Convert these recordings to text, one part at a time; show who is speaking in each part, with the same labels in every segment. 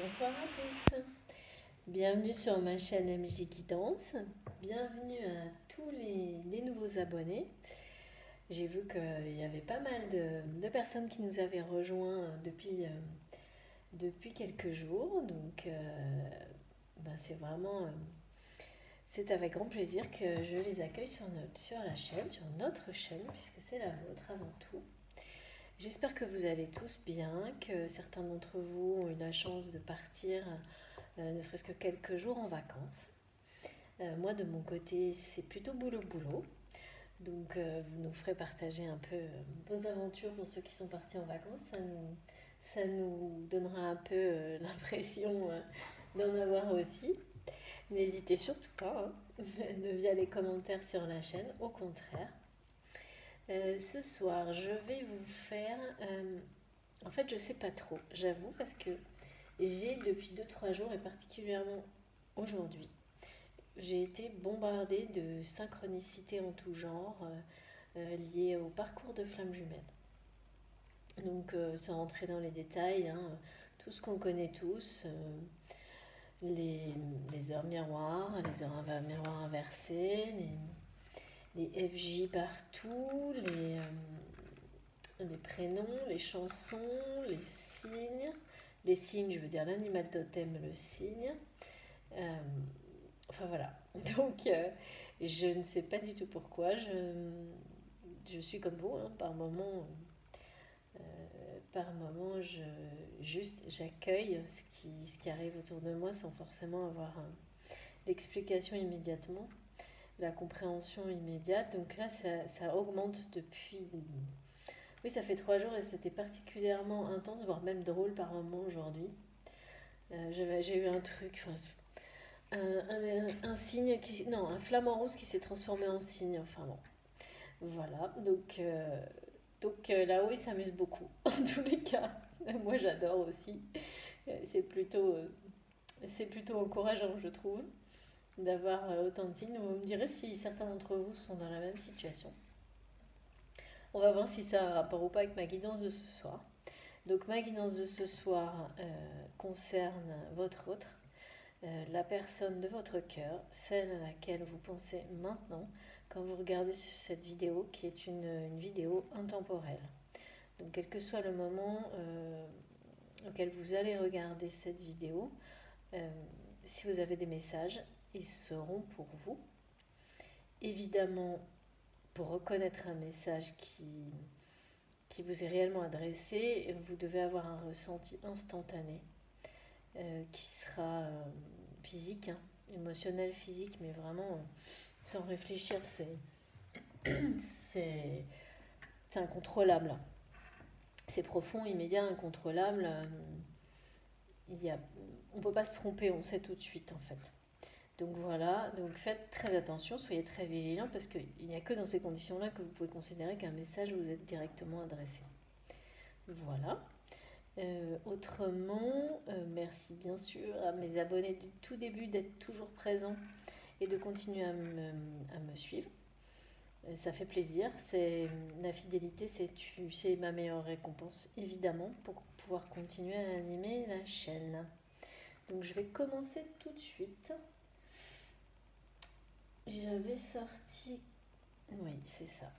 Speaker 1: Bonsoir à tous, bienvenue sur ma chaîne MJ Guidance, bienvenue à tous les nouveaux abonnés. J'ai vu qu'il y avait pas mal de personnes qui nous avaient rejoints depuis quelques jours, donc c'est avec grand plaisir que je les accueille sur la chaîne, sur notre chaîne, puisque c'est la vôtre avant tout. J'espère que vous allez tous bien, que certains d'entre vous ont eu la chance de partir ne serait-ce que quelques jours en vacances. Moi, de mon côté, c'est plutôt boulot-boulot. Donc, vous nous ferez partager un peu vos aventures pour ceux qui sont partis en vacances. Ça nous donnera un peu l'impression d'en avoir aussi. N'hésitez surtout pas via les commentaires sur la chaîne, au contraire. Ce soir, je vais vous faire... en fait, je sais pas trop, j'avoue, parce que j'ai depuis 2 3 jours, et particulièrement aujourd'hui, j'ai été bombardée de synchronicités en tout genre liées au parcours de flammes jumelles. Donc, sans rentrer dans les détails, hein, tout ce qu'on connaît tous, les heures miroirs, les heures miroirs inversées, les FJ partout, les prénoms, les chansons, les signes, je veux dire l'animal totem, le signe. Euh, Enfin voilà. Donc, je ne sais pas du tout pourquoi. Je suis comme vous, hein, juste j'accueille ce qui arrive autour de moi sans forcément avoir l'explication immédiatement, la compréhension immédiate. Donc là, ça augmente depuis. Oui, ça fait 3 jours et c'était particulièrement intense, voire même drôle par moment aujourd'hui. J'ai eu un truc, enfin, un signe qui. Non, un flamant rose qui s'est transformé en cygne. Enfin bon, voilà. Donc là-haut, ils s'amusent beaucoup. En tous les cas, moi j'adore aussi. C'est plutôt, c'est plutôt encourageant, je trouve, d'avoir autant de signes. Vous me direz si certains d'entre vous sont dans la même situation. On va voir si ça a un rapport ou pas avec ma guidance de ce soir. Donc ma guidance de ce soir concerne votre autre, la personne de votre cœur, celle à laquelle vous pensez maintenant quand vous regardez cette vidéo qui est une vidéo intemporelle. Donc quel que soit le moment auquel vous allez regarder cette vidéo, euh, si vous avez des messages, ils seront pour vous. Évidemment, pour reconnaître un message qui vous est réellement adressé, vous devez avoir un ressenti instantané qui sera physique, hein, émotionnel, physique, mais vraiment sans réfléchir, c'est incontrôlable. C'est profond, immédiat, incontrôlable. On ne peut pas se tromper, on sait tout de suite en fait. Donc voilà, donc faites très attention, soyez très vigilants parce qu'il n'y a que dans ces conditions-là que vous pouvez considérer qu'un message vous est directement adressé. Voilà. Autrement, merci bien sûr à mes abonnés du tout début d'être toujours présents et de continuer à me suivre. Ça fait plaisir. La fidélité, c'est ma meilleure récompense, évidemment, pour pouvoir continuer à animer la chaîne. Donc je vais commencer tout de suite. J'avais sorti... Oui, c'est ça.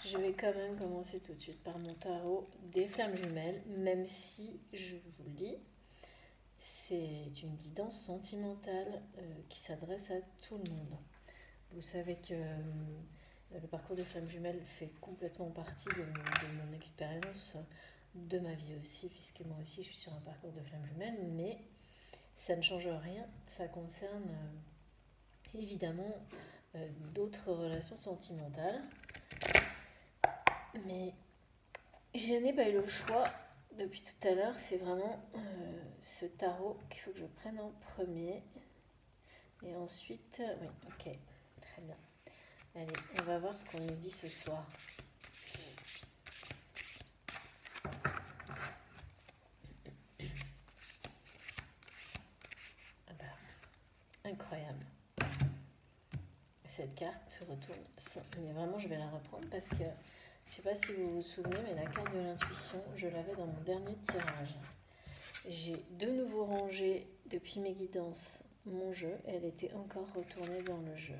Speaker 1: Je vais quand même commencer tout de suite par mon tarot des flammes jumelles, même si, je vous le dis, c'est une guidance sentimentale qui s'adresse à tout le monde. Vous savez que le parcours des flammes jumelles fait complètement partie de mon expérience, de ma vie aussi, puisque moi aussi je suis sur un parcours de flammes jumelles, mais ça ne change rien, ça concerne évidemment d'autres relations sentimentales. Mais je n'ai pas eu le choix depuis tout à l'heure, c'est vraiment ce tarot qu'il faut que je prenne en premier. Et ensuite, oui, ok, très bien. Allez, on va voir ce qu'on nous dit ce soir. Ah bah, incroyable. Cette carte se retourne, mais vraiment je vais la reprendre parce que je ne sais pas si vous vous souvenez, mais la carte de l'intuition, je l'avais dans mon dernier tirage. J'ai de nouveau rangé depuis mes guidances mon jeu. Elle était encore retournée dans le jeu.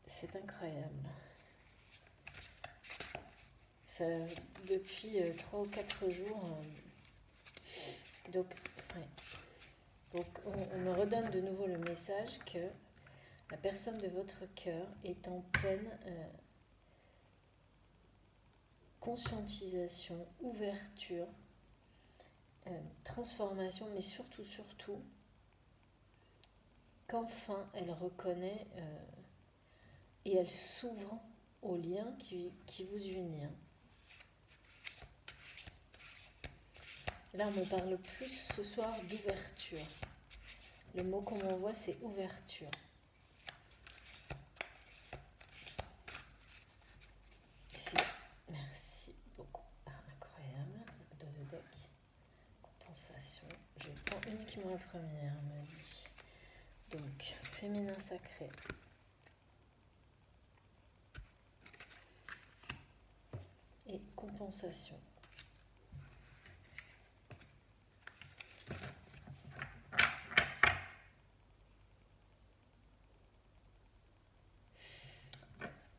Speaker 1: C'est incroyable. Ça, depuis 3 ou 4 jours. Donc, ouais. Donc on me redonne de nouveau le message que la personne de votre cœur est en pleine conscientisation, ouverture, transformation, mais surtout, qu'enfin elle reconnaît et elle s'ouvre au lien qui vous unit. Là, on me parle plus ce soir d'ouverture. Le mot qu'on m'envoie, c'est ouverture. Ici, merci beaucoup. Ah, incroyable. Dos de deck. Compensation. Je prends uniquement la première, me dit. Donc, féminin sacré. Et compensation.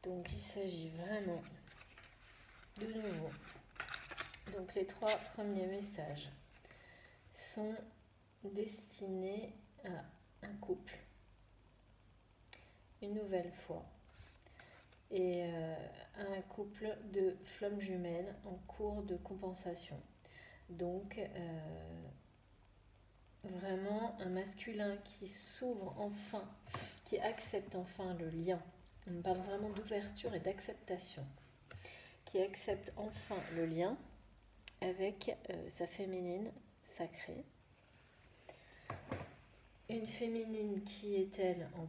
Speaker 1: Donc il s'agit vraiment de nouveau. Donc les 3 premiers messages sont destinés à un couple, une nouvelle fois, et à un couple de flammes jumelles en cours de compensation. Donc vraiment un masculin qui s'ouvre enfin, qui accepte enfin le lien. On parle vraiment d'ouverture et d'acceptation. Qui accepte enfin le lien avec sa féminine sacrée. Une féminine qui est, elle, en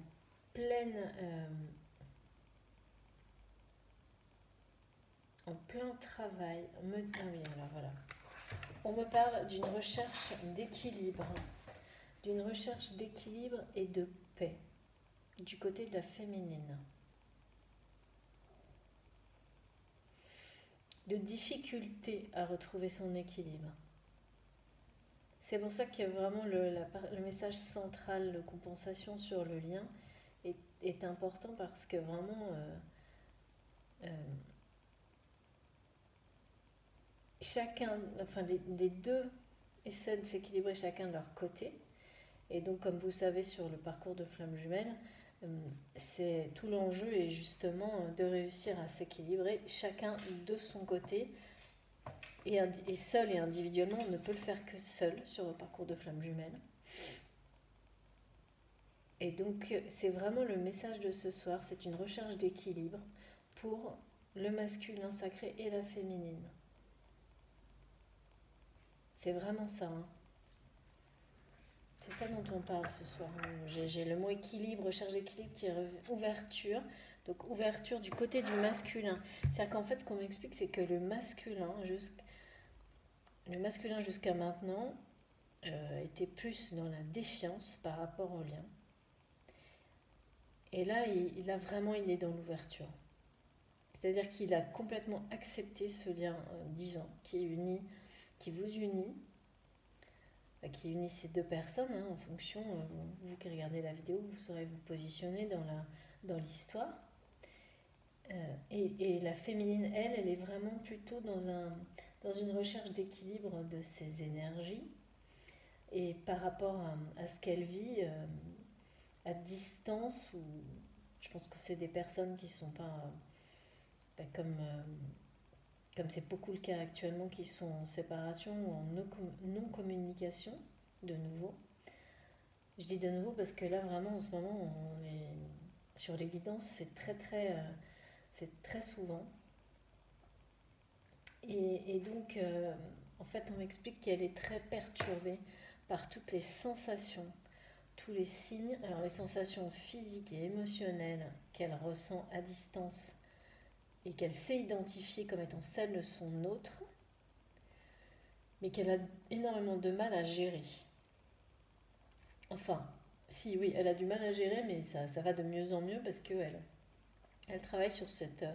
Speaker 1: plein travail. Ah oui, alors voilà. On me parle d'une recherche d'équilibre. D'une recherche d'équilibre et de paix du côté de la féminine. De difficulté à retrouver son équilibre. C'est pour ça que vraiment le message central de compensation sur le lien est important, parce que vraiment chacun, enfin les deux essaient de s'équilibrer chacun de leur côté. Et donc, comme vous savez, sur le parcours de flamme jumelle, c'est tout l'enjeu est justement de réussir à s'équilibrer chacun de son côté, et seul et individuellement. On ne peut le faire que seul sur le parcours de flamme jumelle. Et donc c'est vraiment le message de ce soir, c'est une recherche d'équilibre pour le masculin sacré et la féminine. C'est vraiment ça, hein. C'est ça dont on parle ce soir. J'ai le mot équilibre, recherche d'équilibre, qui est ouverture. Donc ouverture du côté du masculin. C'est-à-dire qu'en fait, ce qu'on m'explique, c'est que le masculin jusqu'à maintenant était plus dans la défiance par rapport au lien. Et là, il est dans l'ouverture. C'est-à-dire qu'il a complètement accepté ce lien divin qui vous unit, qui unit ces deux personnes, hein, en fonction, vous qui regardez la vidéo, vous saurez vous positionner dans l'histoire. Et la féminine, elle est vraiment plutôt dans une recherche d'équilibre de ses énergies, et par rapport à ce qu'elle vit à distance, ou je pense que c'est des personnes qui ne sont pas comme c'est beaucoup le cas actuellement, qui sont en séparation ou en non-communication, de nouveau. Je dis de nouveau parce que là, vraiment, en ce moment, sur les guidances, c'est très souvent. Et donc, en fait, on m'explique qu'elle est très perturbée par toutes les sensations, tous les signes, alors les sensations physiques et émotionnelles qu'elle ressent à distance et qu'elle sait identifier comme étant celles de son autre, mais qu'elle a énormément de mal à gérer. Enfin, si, oui, elle a du mal à gérer, mais ça va de mieux en mieux, parce qu'elle travaille sur cette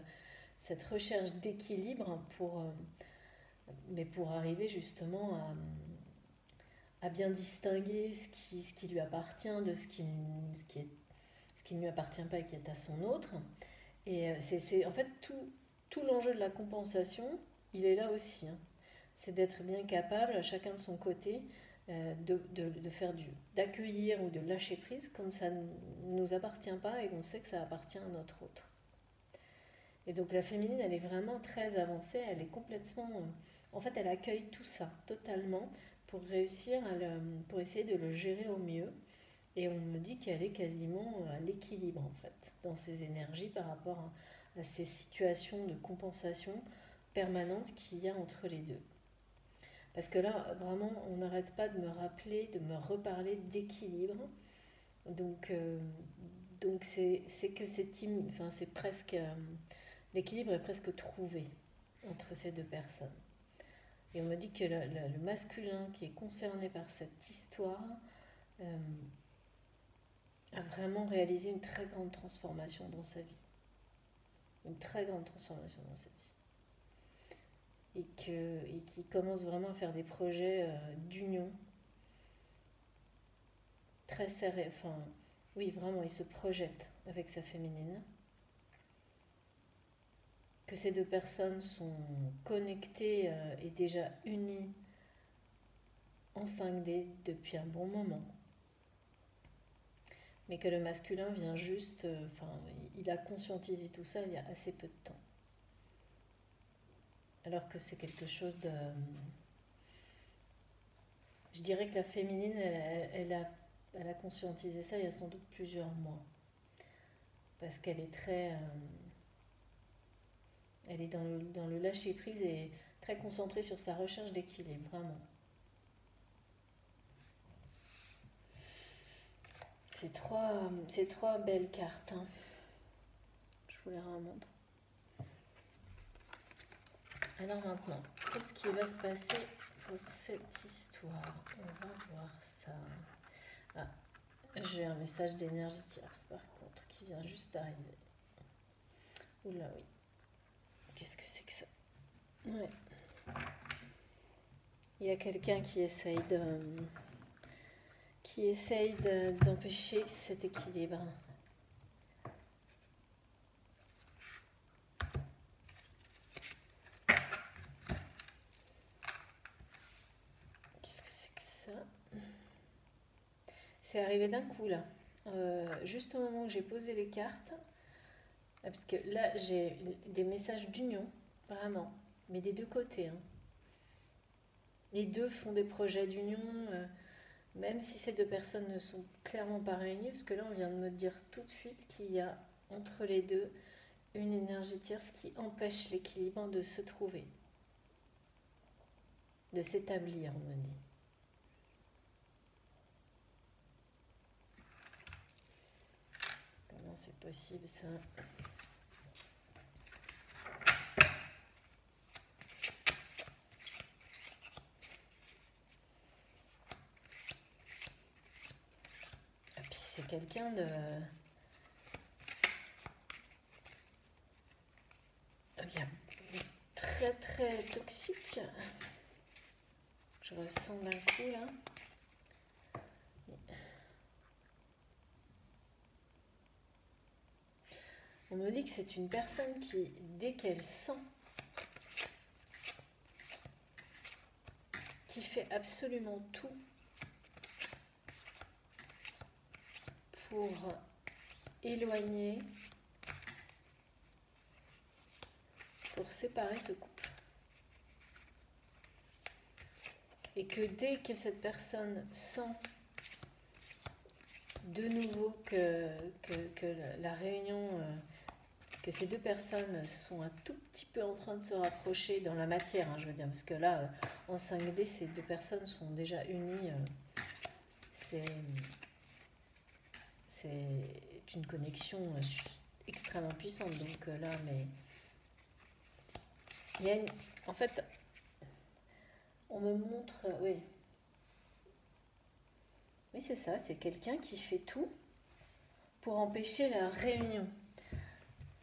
Speaker 1: recherche d'équilibre mais pour arriver justement à bien distinguer ce qui lui appartient de ce qui ne lui appartient pas et qui est à son autre. Et c'est en fait tout l'enjeu de la compensation, il est là aussi, hein. C'est d'être bien capable, chacun de son côté, de faire d'accueillir ou de lâcher prise quand ça ne nous appartient pas et qu'on sait que ça appartient à notre autre. Et donc la féminine, elle est vraiment très avancée, elle est complètement... en fait, elle accueille tout ça totalement pour réussir pour essayer de le gérer au mieux. Et on me dit qu'elle est quasiment à l'équilibre, en fait, dans ses énergies par rapport à ces situations de compensation permanente qu'il y a entre les deux. Parce que là, vraiment, on n'arrête pas de me rappeler, de me reparler d'équilibre. Donc, donc c'est que enfin, c'est presque... l'équilibre est presque trouvé entre ces deux personnes. Et on me dit que le masculin qui est concerné par cette histoire a vraiment réalisé une très grande transformation dans sa vie. Une très grande transformation dans sa vie. Et qui commence vraiment à faire des projets d'union très serrés. Enfin, oui, vraiment, il se projette avec sa féminine. Que ces deux personnes sont connectées et déjà unies en 5D depuis un bon moment. Mais que le masculin vient juste, enfin, il a conscientisé tout ça il y a assez peu de temps. Alors que c'est quelque chose de... Je dirais que la féminine, elle a conscientisé ça il y a sans doute plusieurs mois. Parce qu'elle est très... elle est dans le lâcher-prise et très concentrée sur sa recherche d'équilibre, vraiment. C'est trois belles cartes, hein. Je vous les remontre. Alors maintenant, qu'est-ce qui va se passer pour cette histoire? On va voir ça. Ah, j'ai un message d'énergie tierce par contre qui vient juste d'arriver. Oula oui. Qu'est-ce que c'est que ça? Ouais. Il y a quelqu'un qui essaye d'empêcher cet équilibre. Qu'est-ce que c'est que ça? C'est arrivé d'un coup là. Juste au moment où j'ai posé les cartes, parce que là j'ai des messages d'union, vraiment, mais des deux côtés, hein. Les deux font des projets d'union, même si ces deux personnes ne sont clairement pas réunies, parce que là on vient de me dire tout de suite qu'il y a entre les deux une énergie tierce qui empêche l'équilibre de se trouver, de s'établir, on me dit. Comment c'est possible ça? Et puis c'est quelqu'un de... très très toxique. Je ressens d'un coup là. On me dit que c'est une personne qui, dès qu'elle sent, qui fait absolument tout pour éloigner, pour séparer ce couple. Et que dès que cette personne sent de nouveau que la réunion, que ces deux personnes sont un tout petit peu en train de se rapprocher dans la matière, hein, je veux dire, parce que là, en 5D, ces deux personnes sont déjà unies. C'est une connexion extrêmement puissante. Donc là, mais il y a en fait, on me montre, oui. Oui, c'est ça, c'est quelqu'un qui fait tout pour empêcher la réunion.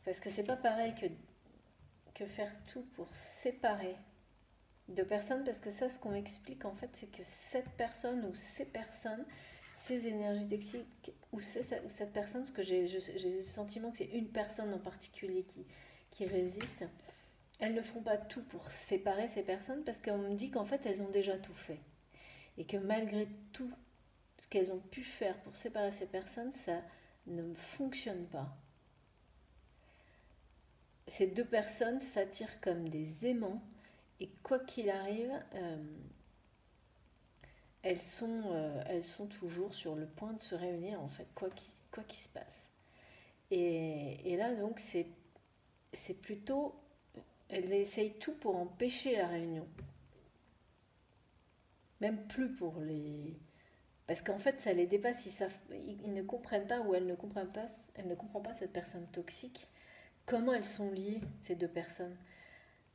Speaker 1: Parce que c'est pas pareil que faire tout pour séparer Deux personnes, parce que ça, ce qu'on m'explique, en fait, c'est que cette personne ou ces personnes, ces énergies toxiques, ou cette personne, parce que j'ai le sentiment que c'est une personne en particulier qui résiste, elles ne font pas tout pour séparer ces personnes, parce qu'on me dit qu'en fait, elles ont déjà tout fait. Et que malgré tout ce qu'elles ont pu faire pour séparer ces personnes, ça ne fonctionne pas. Ces deux personnes s'attirent comme des aimants, et quoi qu'il arrive, elles sont toujours sur le point de se réunir, en fait, quoi qu'il se passe. Et là, donc, c'est plutôt... Elles essayent tout pour empêcher la réunion. Même plus pour les... Parce qu'en fait, ça les dépasse, ils ne comprennent pas, ou elle ne comprend pas cette personne toxique, comment elles sont liées, ces deux personnes.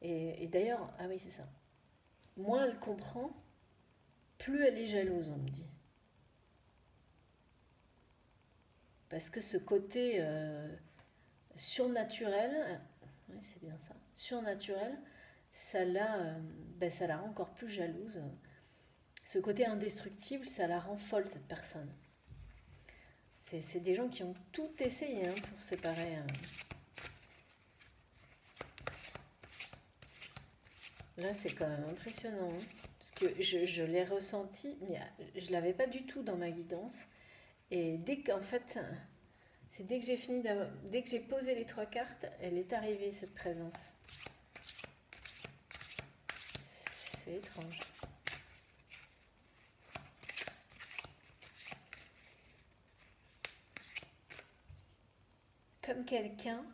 Speaker 1: Et d'ailleurs, ah oui, c'est ça. Moins elle comprend, plus elle est jalouse, on me dit. Parce que ce côté surnaturel, oui, c'est bien ça, surnaturel, ça la rend encore plus jalouse. Ce côté indestructible, ça la rend folle, cette personne. C'est des gens qui ont tout essayé pour séparer. Là, c'est quand même impressionnant. Parce que je l'ai ressenti, mais je ne l'avais pas du tout dans ma guidance. Et dès que j'ai fini dès que j'ai posé les 3 cartes, elle est arrivée, cette présence. C'est étrange. Comme quelqu'un,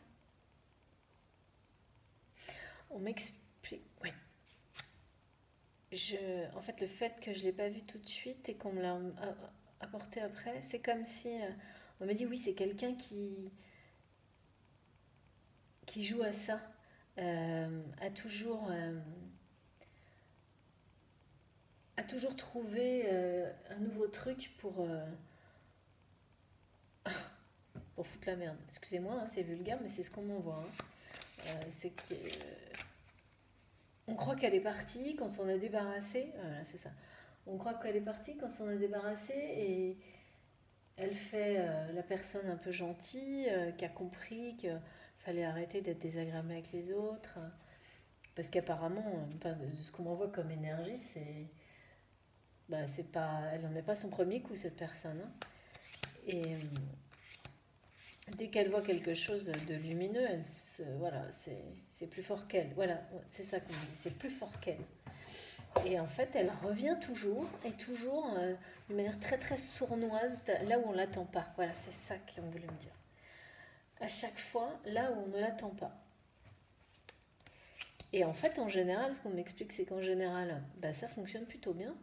Speaker 1: on m'explique, ouais. En fait, le fait que je ne l'ai pas vu tout de suite et qu'on me l'a apporté après, c'est comme si on me dit oui, c'est quelqu'un qui joue à ça, a toujours trouvé un nouveau truc pour foutre la merde. Excusez-moi, c'est vulgaire, mais c'est ce qu'on m'envoie. C'est qu'on croit qu'elle est partie quand on s'en a débarrassé. Voilà, c'est ça. On croit qu'elle est partie quand on s'en a débarrassé et elle fait la personne un peu gentille, qui a compris qu'il fallait arrêter d'être désagréable avec les autres. Parce qu'apparemment, ce qu'on m'envoie comme énergie, c'est pas, elle n'en est pas son premier coup, cette personne. Et dès qu'elle voit quelque chose de lumineux, voilà, c'est plus fort qu'elle. Voilà, c'est ça qu'on dit, c'est plus fort qu'elle. Et en fait, elle revient toujours, et toujours de manière très très sournoise, là où on ne l'attend pas. Voilà, c'est ça qu'on voulait me dire. À chaque fois, là où on ne l'attend pas. Et en fait, en général, ce qu'on m'explique, c'est qu'en général, ça fonctionne plutôt bien.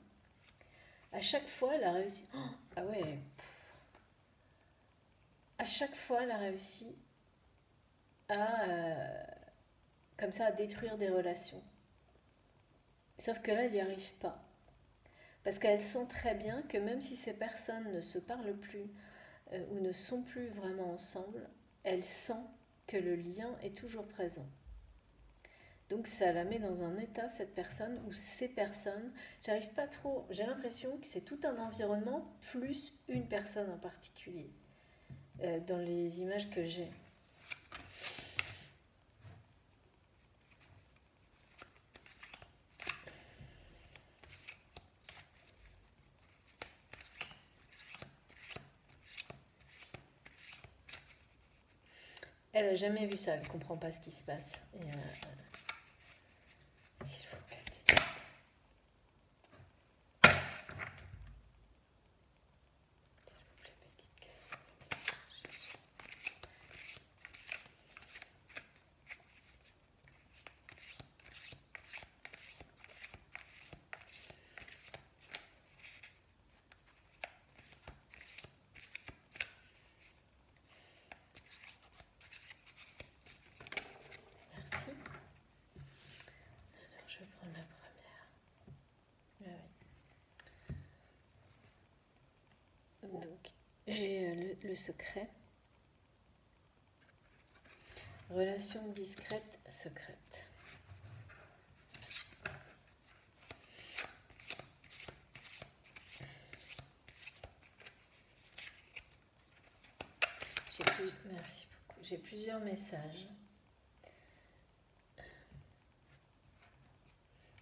Speaker 1: À chaque fois, elle a réussi. Oh, ah ouais. À chaque fois, elle a réussi comme ça, à détruire des relations. Sauf que là, elle n'y arrive pas. Parce qu'elle sent très bien que même si ces personnes ne se parlent plus ou ne sont plus vraiment ensemble, elle sent que le lien est toujours présent. Donc ça la met dans un état, cette personne, ou ces personnes, j'arrive pas trop, j'ai l'impression que c'est tout un environnement plus une personne en particulier, dans les images que j'ai. Elle n'a jamais vu ça, elle ne comprend pas ce qui se passe. Et, s'il vous plaît. Merci. Alors, je vais prendre la première. Ah oui. Donc, j'ai le secret. Relation discrète, secrète. Merci beaucoup. J'ai plusieurs messages.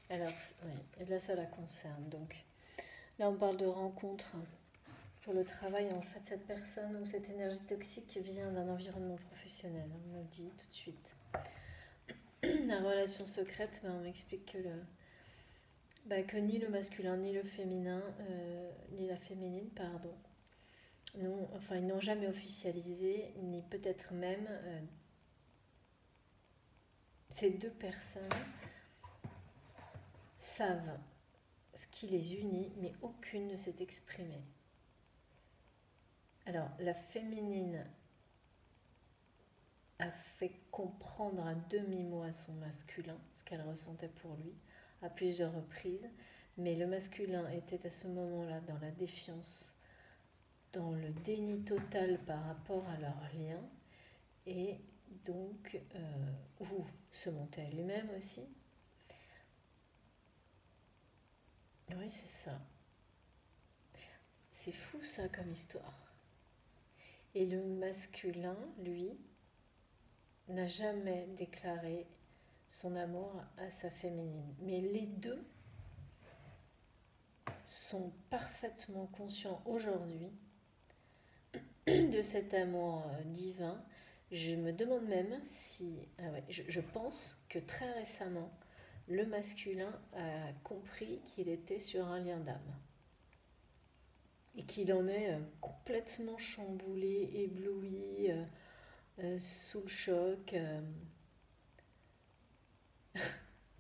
Speaker 1: Alors, oui, et là, ça la concerne. Donc, là, on parle de rencontre pour le travail. En fait, cette personne ou cette énergie toxique vient d'un environnement professionnel. On me le dit tout de suite. La relation secrète, on m'explique que ni le masculin, ni le féminin, ni la féminine, pardon, ils n'ont jamais officialisé, ni peut-être même ces deux personnes savent ce qui les unit, mais aucune ne s'est exprimée. Alors, la féminine a fait comprendre à demi-mot à son masculin ce qu'elle ressentait pour lui, à plusieurs reprises, mais le masculin était à ce moment-là dans la défiance, dans le déni total par rapport à leur lien, et donc, ou se montait lui-même aussi. Oui, c'est ça. C'est fou ça comme histoire. Et le masculin, lui, n'a jamais déclaré son amour à sa féminine. Mais les deux sont parfaitement conscients aujourd'hui de cet amour divin. Je me demande même si... je pense que très récemment, le masculin a compris qu'il était sur un lien d'âme. Et qu'il en est complètement chamboulé, ébloui, sous le choc.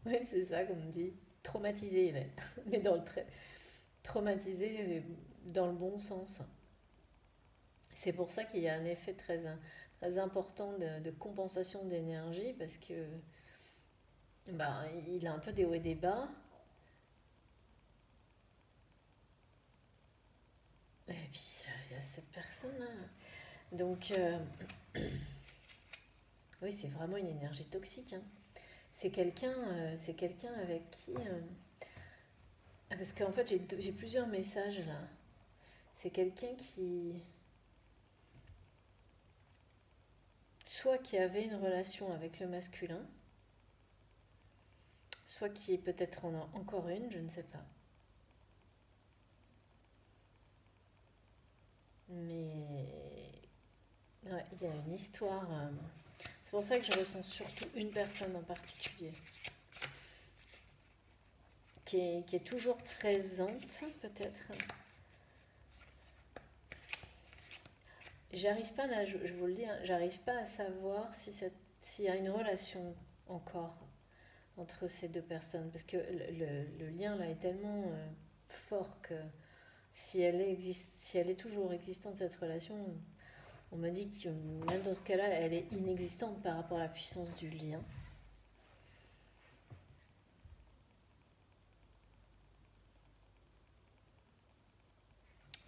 Speaker 1: Oui, c'est ça qu'on me dit. Traumatisé, mais dans le traumatisé, mais dans le bon sens. C'est pour ça qu'il y a un effet très important de compensation d'énergie, parce que il a un peu des hauts et des bas. Et puis il y a cette personne-là. Donc, oui, c'est vraiment une énergie toxique. Hein. C'est quelqu'un avec qui... parce qu'en fait, j'ai plusieurs messages là. C'est quelqu'un qui... Soit qui avait une relation avec le masculin, soit qui peut-être en a encore une, je ne sais pas. Mais ouais, il y a une histoire. C'est pour ça que je ressens surtout une personne en particulier qui est toujours présente, peut-être. J'arrive pas là, je vous le dis, hein, j'arrive pas à savoir s'il y a une relation encore entre ces deux personnes, parce que le lien là est tellement fort que si elle est toujours existante, cette relation, on m'a dit que même dans ce cas-là, elle est inexistante par rapport à la puissance du lien.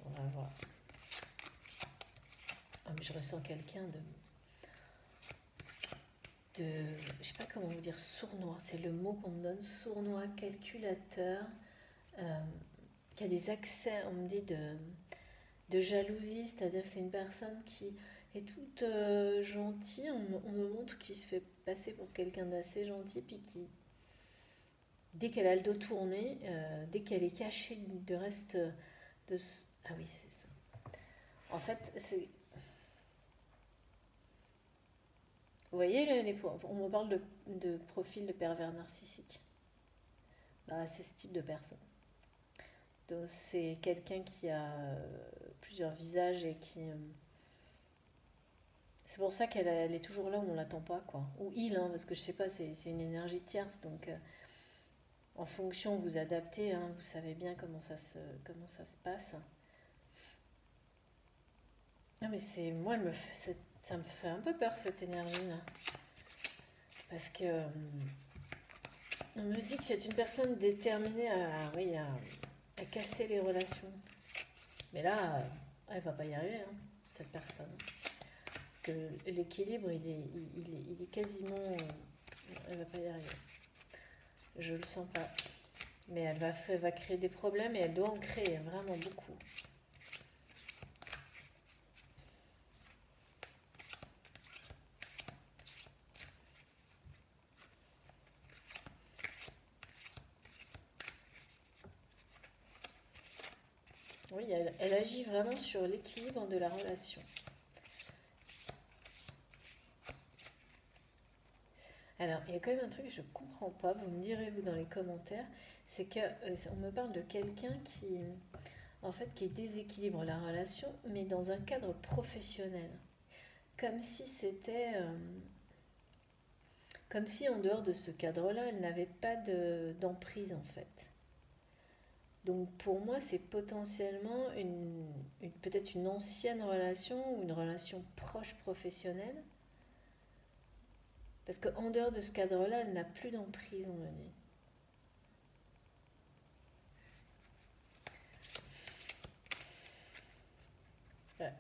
Speaker 1: On va voir. Ah, mais je ressens quelqu'un je sais pas comment vous dire, sournois, c'est le mot qu'on me donne, sournois, calculateur, qui a des accès, on me dit, de jalousie, c'est-à-dire que c'est une personne qui est toute gentille, on me montre qu'il se fait passer pour quelqu'un d'assez gentil, puis qui, dès qu'elle a le dos tourné, dès qu'elle est cachée de reste de... Ah oui, c'est ça. En fait, c'est... Vous voyez, on me parle de profil de pervers narcissique. C'est ce type de personne. Donc, c'est quelqu'un qui a plusieurs visages et qui... c'est pour ça qu'elle est toujours là où on ne l'attend pas, quoi. Ou il, hein, parce que je sais pas, c'est une énergie tierce, donc en fonction, vous adaptez, hein, vous savez bien comment ça se passe. Non, mais moi, ça me fait un peu peur, cette énergie-là. Parce que on me dit que c'est une personne déterminée à casser les relations. Mais là, elle va pas y arriver, hein, cette personne. Parce que l'équilibre, il est quasiment... elle va pas y arriver. Je le sens pas. Mais elle va créer des problèmes, et elle doit en créer vraiment beaucoup. Oui, elle agit vraiment sur l'équilibre de la relation. Alors, il y a quand même un truc que je ne comprends pas, vous me direz vous dans les commentaires, c'est que on me parle de quelqu'un qui, en fait, qui déséquilibre la relation, mais dans un cadre professionnel. Comme si c'était, comme si en dehors de ce cadre-là, elle n'avait pas d'emprise en fait. Donc pour moi, c'est potentiellement peut-être une ancienne relation ou une relation proche professionnelle. Parce qu'en dehors de ce cadre-là, elle n'a plus d'emprise, on me dit. Ouais,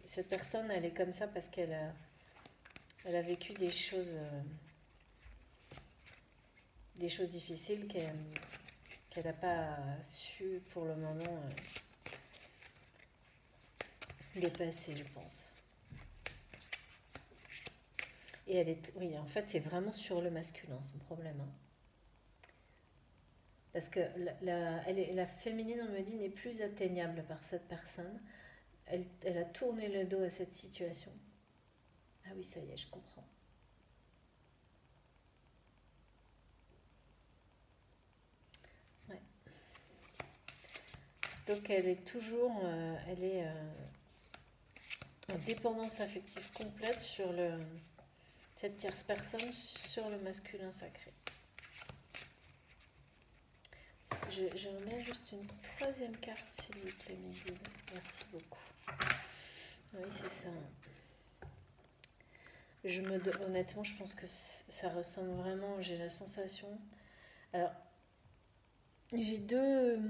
Speaker 1: cette personne, elle est comme ça parce elle a vécu des choses difficiles qu'elle n'a pas su pour le moment dépasser, je pense. Et oui, en fait, c'est vraiment sur le masculin, son problème. Hein. Parce que la féminine, on me dit, n'est plus atteignable par cette personne. Elle a tourné le dos à cette situation. Ah oui, ça y est, je comprends. Ouais. Donc elle est toujours, elle est en dépendance affective complète sur cette tierce personne sur le masculin sacré. Je remets juste une troisième carte, s'il vous plaît, mes guides. Merci beaucoup. Oui, c'est ça. Honnêtement, je pense que ça ressemble vraiment, j'ai la sensation. Alors, j'ai deux.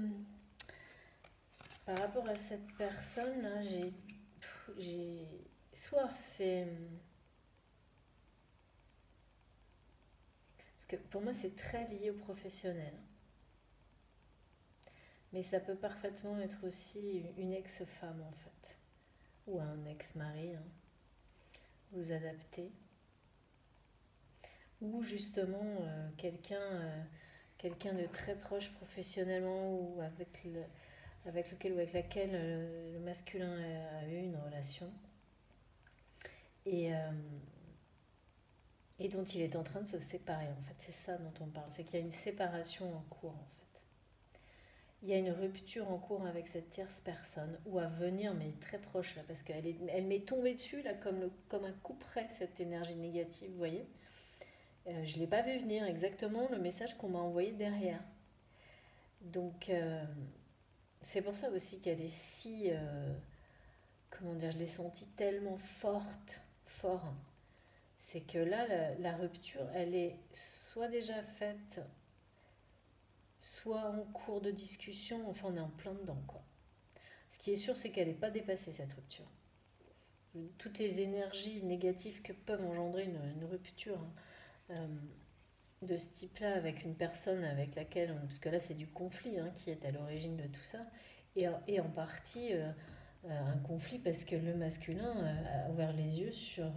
Speaker 1: Par rapport à cette personne, là, soit c'est. Parce que pour moi, c'est très lié au professionnel. Mais ça peut parfaitement être aussi une ex-femme, en fait. Ou un ex-mari. Hein. Vous adaptez. Ou justement quelqu'un de très proche professionnellement ou avec lequel ou avec laquelle le masculin a eu une relation et, euh, et dont il est en train de se séparer. En fait, c'est ça dont on parle, c'est qu'il y a une séparation en cours en fait. Il y a une rupture en cours avec cette tierce personne ou à venir, mais très proche là, parce elle m'est tombée dessus là comme un coup près cette énergie négative, vous voyez. Je ne l'ai pas vu venir exactement le message qu'on m'a envoyé derrière. Donc c'est pour ça aussi qu'elle est si, comment dire, je l'ai sentie tellement fort. C'est que là, la rupture, elle est soit déjà faite, soit en cours de discussion, enfin on est en plein dedans quoi. Ce qui est sûr, c'est qu'elle n'est pas dépassée cette rupture. Toutes les énergies négatives que peuvent engendrer une rupture de ce type-là avec une personne avec laquelle, parce que là c'est du conflit qui est à l'origine de tout ça, et en partie un conflit parce que le masculin a ouvert les yeux sur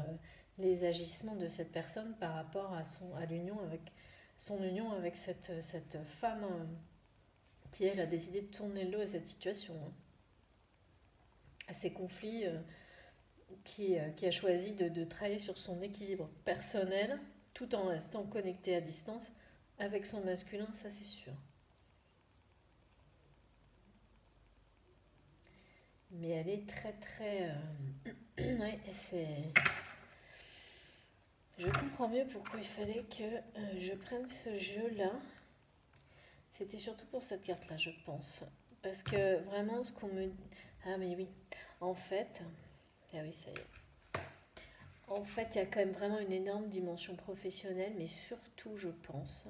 Speaker 1: les agissements de cette personne par rapport à son union avec cette femme qui elle a décidé de tourner le dos à cette situation, à ces conflits qui a choisi de travailler sur son équilibre personnel tout en restant connecté à distance avec son masculin, ça c'est sûr. Mais elle est très très... ouais, je comprends mieux pourquoi il fallait que je prenne ce jeu-là. C'était surtout pour cette carte-là, je pense. Parce que vraiment, ce qu'on me... Ah mais oui, en fait... Ah oui, ça y est. En fait, il y a quand même vraiment une énorme dimension professionnelle, mais surtout, je pense,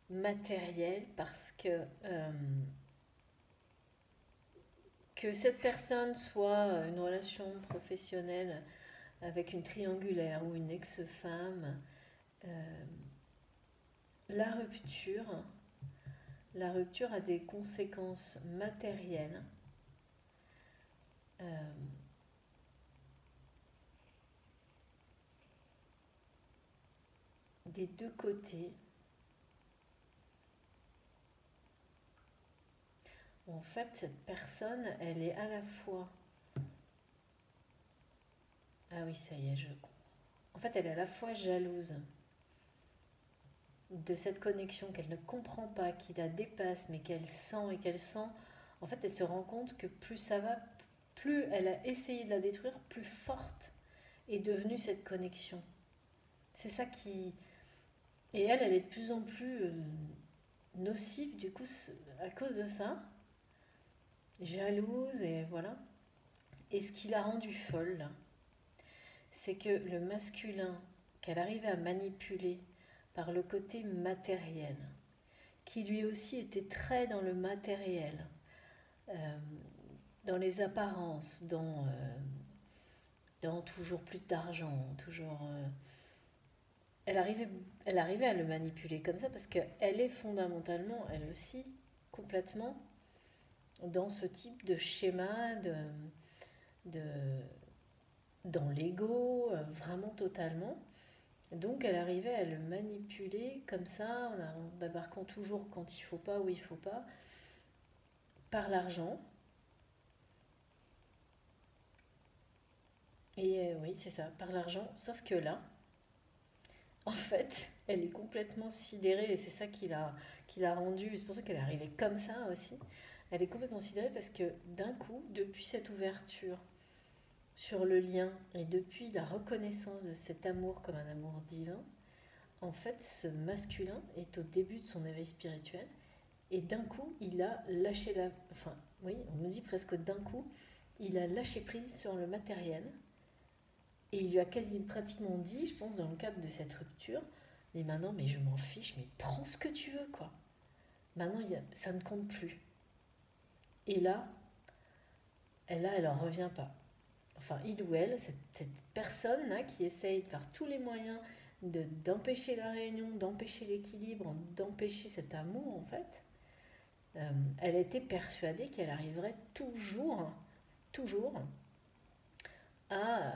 Speaker 1: matérielle, parce que cette personne soit une relation professionnelle avec une triangulaire ou une ex-femme, euh, la rupture, la rupture a des conséquences matérielles euh, des deux côtés. En fait, cette personne, elle est à la fois... Ah oui, ça y est, je comprends. En fait, elle est à la fois jalouse de cette connexion qu'elle ne comprend pas, qui la dépasse, mais qu'elle sent et qu'elle sent. En fait, elle se rend compte que plus ça va, plus elle a essayé de la détruire, plus forte est devenue cette connexion. C'est ça qui... Et elle est de plus en plus nocive, du coup, à cause de ça, jalouse, et voilà. Et ce qui l'a rendue folle, là, c'est que le masculin qu'elle arrivait à manipuler par le côté matériel, qui lui aussi était très dans le matériel, euh, dans les apparences, dans toujours plus d'argent, toujours... elle, arrivait, elle arrivait à le manipuler comme ça parce qu'elle est fondamentalement, elle aussi, complètement dans ce type de schéma, de, dans l'ego, vraiment totalement. Donc elle arrivait à le manipuler comme ça, en embarquant toujours quand il faut pas, où il faut pas, par l'argent. Et oui, c'est ça, par l'argent. Sauf que là, en fait, elle est complètement sidérée et c'est ça qui l'a rendue. C'est pour ça qu'elle est arrivée comme ça aussi. Elle est complètement sidérée parce que d'un coup, depuis cette ouverture sur le lien et depuis la reconnaissance de cet amour comme un amour divin, en fait, ce masculin est au début de son éveil spirituel et d'un coup, il a lâché la... Enfin, oui, on me dit presque d'un coup, il a lâché prise sur le matériel et il lui a quasi pratiquement dit, je pense, dans le cadre de cette rupture, mais maintenant, mais je m'en fiche, mais prends ce que tu veux, quoi. Maintenant, ça ne compte plus. Et là, elle en revient pas. Enfin, il ou elle, cette personne-là qui essaye par tous les moyens d'empêcher la réunion, d'empêcher l'équilibre, d'empêcher cet amour, en fait, elle était persuadée qu'elle arriverait toujours, toujours à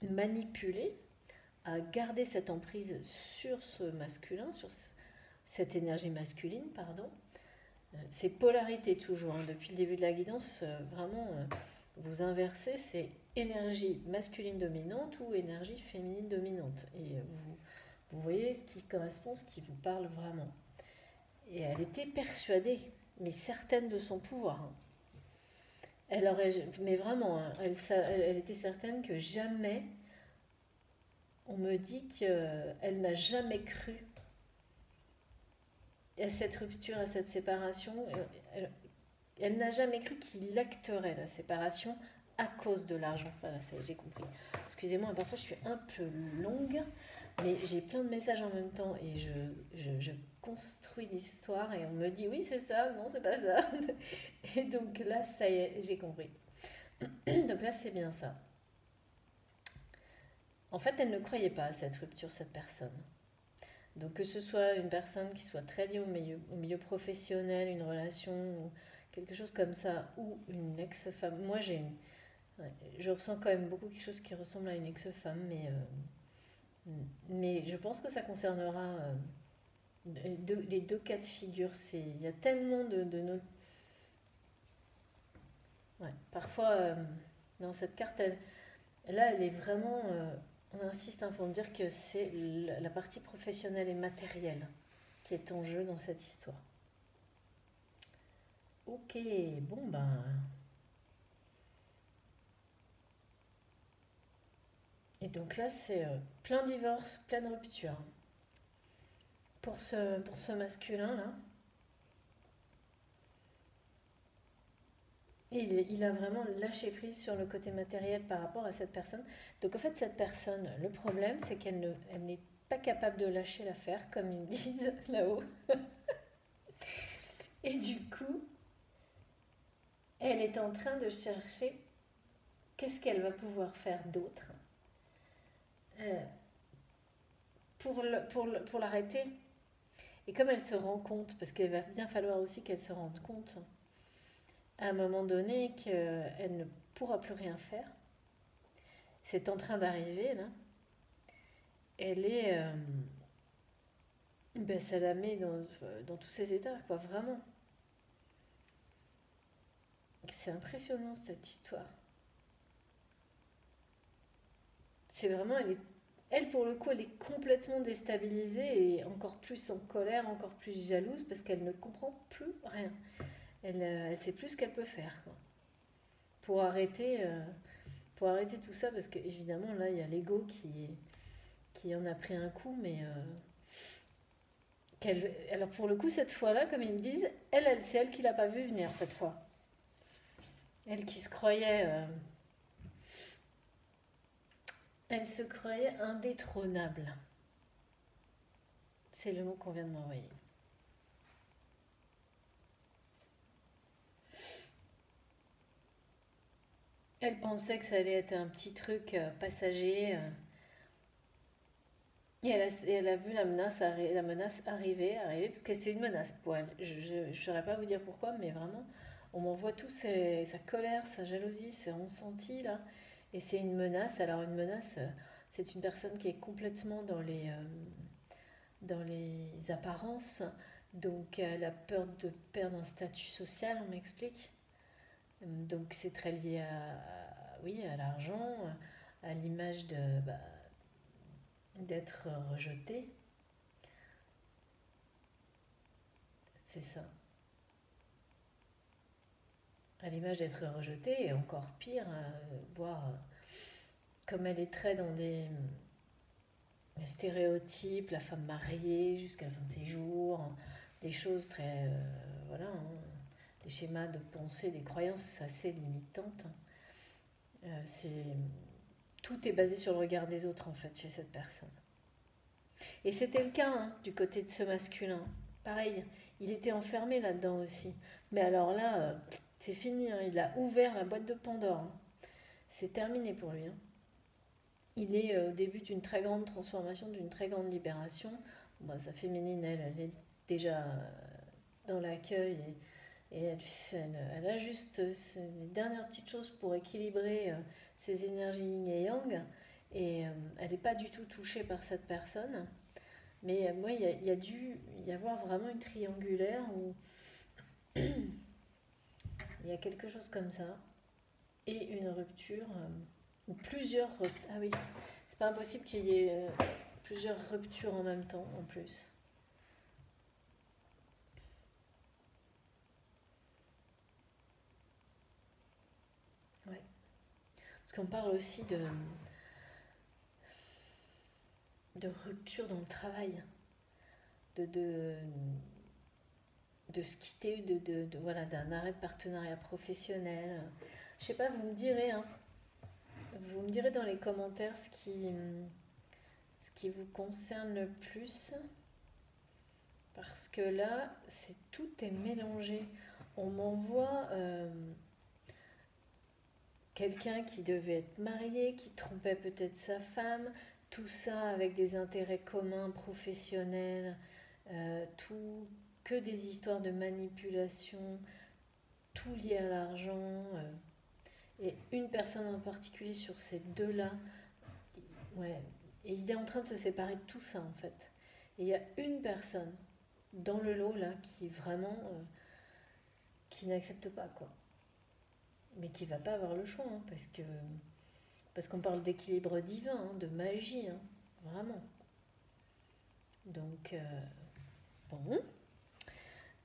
Speaker 1: manipuler, à garder cette emprise sur ce masculin, sur cette énergie masculine, pardon. C'est polarité toujours, hein. Depuis le début de la guidance, vraiment, vous inversez, c'est énergie masculine dominante ou énergie féminine dominante. Et vous voyez ce qui correspond, ce qui vous parle vraiment. Et elle était persuadée, mais certaine de son pouvoir, hein. Elle aurait, mais vraiment, hein, elle était certaine que jamais, on me dit qu'elle n'a jamais cru à cette rupture, à cette séparation. Elle n'a jamais cru qu'il acterait la séparation à cause de l'argent. Voilà, ça j'ai compris. Excusez-moi, parfois je suis un peu longue, mais j'ai plein de messages en même temps et je construis l'histoire et on me dit oui c'est ça, non c'est pas ça. Et donc là ça y est, j'ai compris. Donc là c'est bien ça. En fait elle ne croyait pas à cette rupture, cette personne. Donc que ce soit une personne qui soit très liée au milieu professionnel, une relation, ou quelque chose comme ça, ou une ex-femme. Moi ouais, je ressens quand même beaucoup quelque chose qui ressemble à une ex-femme, mais je pense que ça concernera les deux cas de figure. Il y a tellement de nos... Ouais, parfois, dans cette carte, là, elle est vraiment... on insiste, hein, pour me dire que c'est la partie professionnelle et matérielle qui est en jeu dans cette histoire. Ok, bon ben... Et donc là, c'est plein divorce, pleine rupture. Pour ce masculin-là, et il a vraiment lâché prise sur le côté matériel par rapport à cette personne. Donc en fait, cette personne, le problème, c'est elle n'est pas capable de lâcher l'affaire, comme ils disent là-haut. Et du coup, elle est en train de chercher qu'est-ce qu'elle va pouvoir faire d'autre euh, pour l'arrêter. Et comme elle se rend compte, parce qu'il va bien falloir aussi qu'elle se rende compte à un moment donné qu'elle ne pourra plus rien faire, c'est en train d'arriver là, elle est... ben, ça la met dans tous ses états, quoi, vraiment. C'est impressionnant cette histoire. C'est vraiment, elle pour le coup, elle est complètement déstabilisée et encore plus en colère, encore plus jalouse parce qu'elle ne comprend plus rien. Elle sait plus ce qu'elle peut faire quoi, pour arrêter, euh, pour arrêter tout ça parce qu'évidemment là il y a l'ego qui en a pris un coup, mais alors pour le coup cette fois-là, comme ils me disent, c'est elle qui l'a pas vu venir cette fois. Elle qui se croyait, elle se croyait indétrônable. C'est le mot qu'on vient de m'envoyer. Elle pensait que ça allait être un petit truc passager. Et elle a vu la menace arriver, parce que c'est une menace pour elle. Je ne saurais pas vous dire pourquoi, mais vraiment, on m'envoie tout sa colère, sa jalousie, ses ressentis là. Et c'est une menace. Alors une menace, c'est une personne qui est complètement dans les apparences. Donc elle a peur de perdre un statut social, on m'explique. Donc c'est très lié oui, à l'argent, à l'image d'être rejeté. C'est ça. À l'image d'être rejetée, et encore pire, voir comme elle est très dans des stéréotypes, la femme mariée jusqu'à la fin de ses jours, des choses très, voilà, des schémas de pensée, des croyances assez limitantes. C'est tout est basé sur le regard des autres en fait chez cette personne. Et c'était le cas du côté de ce masculin. Pareil, il était enfermé là-dedans aussi. Mais alors là, c'est fini, il a ouvert la boîte de Pandore. C'est terminé pour lui. Il est au début d'une très grande transformation, d'une très grande libération. Bon, sa féminine, elle est déjà dans l'accueil et elle ajuste les dernières petites choses pour équilibrer ses énergies yin et yang. Et elle n'est pas du tout touchée par cette personne. Mais moi, il y a dû y avoir vraiment une triangulaire où il y a quelque chose comme ça. Et une rupture, ou plusieurs ruptures. Ah oui, c'est pas impossible qu'il y ait plusieurs ruptures en même temps, en plus. Ouais. Parce qu'on parle aussi de rupture dans le travail, de, de, de se quitter, voilà, d'un arrêt de partenariat professionnel. Je sais pas, vous me direz dans les commentaires ce qui vous concerne le plus, parce que là, tout est mélangé. On m'envoie quelqu'un qui devait être marié, qui trompait peut-être sa femme, tout ça avec des intérêts communs professionnels, tout que des histoires de manipulation, tout lié à l'argent. Et une personne en particulier sur ces deux-là, ouais, et il est en train de se séparer de tout ça en fait. Et il y a une personne dans le lot là qui vraiment qui n'accepte pas quoi, mais qui va pas avoir le choix parce qu'on parle d'équilibre divin, de magie, vraiment. Donc bon,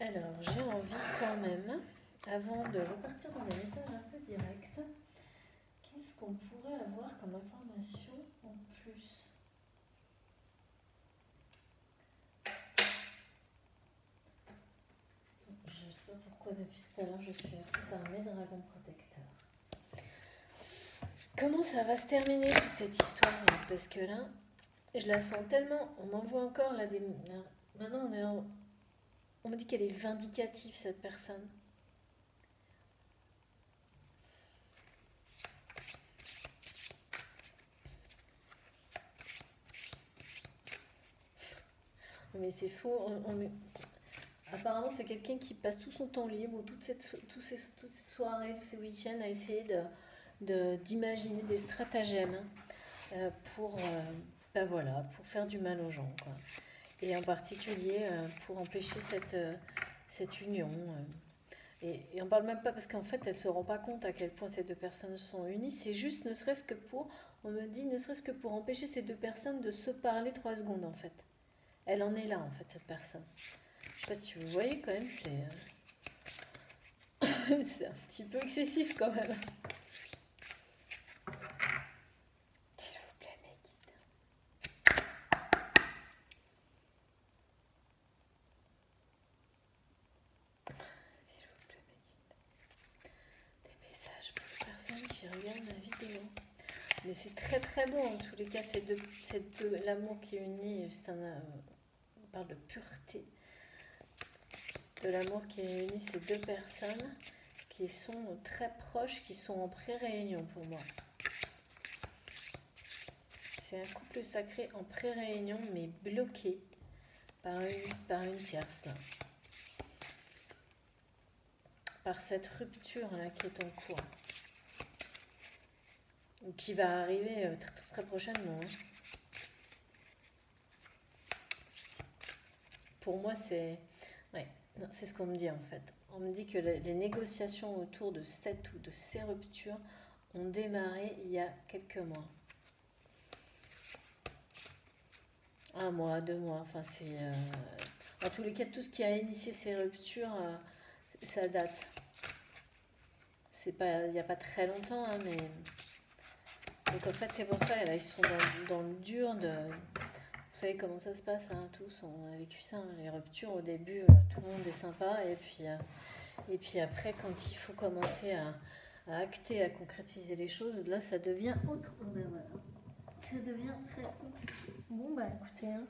Speaker 1: alors j'ai envie quand même, avant de repartir dans des messages un peu directs, qu'est-ce qu'on pourrait avoir comme information en plus? Je ne sais pas pourquoi depuis tout à l'heure je suis tout armée de dragons protecteurs. Comment ça va se terminer toute cette histoire là? Parce que là, je la sens tellement. On m'envoie encore là des. Maintenant on me dit qu'elle est vindicative cette personne. Mais c'est faux. Apparemment, c'est quelqu'un qui passe tout son temps libre, ou toutes ces soirées, tous ces week-ends à essayer d'imaginer des stratagèmes pour, voilà, pour faire du mal aux gens, quoi. Et en particulier pour empêcher cette union. Et on parle même pas parce qu'en fait, elle se rend pas compte à quel point ces deux personnes sont unies. C'est juste, ne serait-ce que pour, on me dit, ne serait-ce que pour empêcher ces deux personnes de se parler 3 secondes en fait. Elle en est là en fait, cette personne. Je sais pas si vous voyez quand même, c'est un petit peu excessif quand même. S'il vous plaît, mes guides. S'il vous plaît, mes guides. Des messages pour les personnes qui regardent la vidéo. Mais c'est très très beau en tous les cas, l'amour qui unit, on parle de pureté, de l'amour qui unit ces deux personnes qui sont très proches, qui sont en pré-réunion pour moi. C'est un couple sacré en pré-réunion mais bloqué par une tierce là. Par cette rupture là qui est en cours. Ou qui va arriver très, très prochainement. Pour moi, c'est ce qu'on me dit en fait. On me dit que les négociations autour de cette ou de ces ruptures ont démarré il y a quelques mois. 1 mois, 2 mois, enfin c'est... en tous les cas, tout ce qui a initié ces ruptures, ça date. C'est pas, il n'y a pas très longtemps, hein, mais... Donc en fait, c'est pour ça, là, ils sont dans le dur de... Vous savez comment ça se passe, hein, tous, on a vécu ça, hein, les ruptures au début, tout le monde est sympa, et puis après, quand il faut commencer à acter, à concrétiser les choses, là, ça devient autre. Ben voilà. Ça devient très compliqué. Bon, bah écoutez, hein,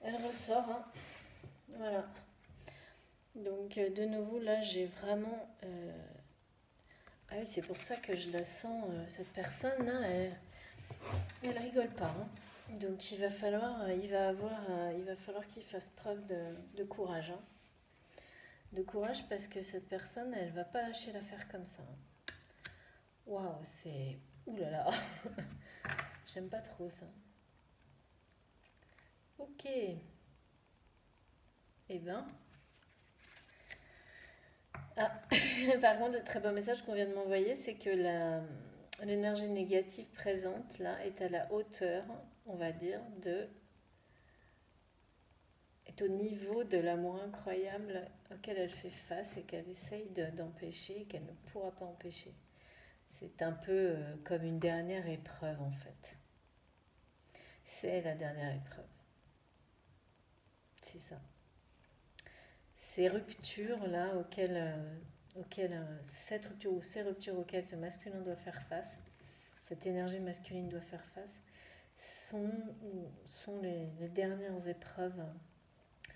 Speaker 1: elle ressort, hein, voilà. Donc, de nouveau, là, j'ai vraiment... Ah oui, c'est pour ça que je la sens, cette personne-là, elle rigole pas, hein. Donc il va falloir qu'il fasse preuve de courage. Hein. De courage parce que cette personne, elle va pas lâcher l'affaire comme ça. Waouh, c'est... Ouh là là. J'aime pas trop ça. Ok. Eh ben... Ah, par contre, le très bon message qu'on vient de m'envoyer, c'est que l'énergie négative présente, là, est à la hauteur, on va dire, est au niveau de l'amour incroyable auquel elle fait face et qu'elle essaye d'empêcher, qu'elle ne pourra pas empêcher. C'est un peu comme une dernière épreuve en fait. C'est la dernière épreuve. C'est ça. Ces ruptures là cette rupture ou ces ruptures auxquelles ce masculin doit faire face, cette énergie masculine doit faire face, sont les dernières épreuves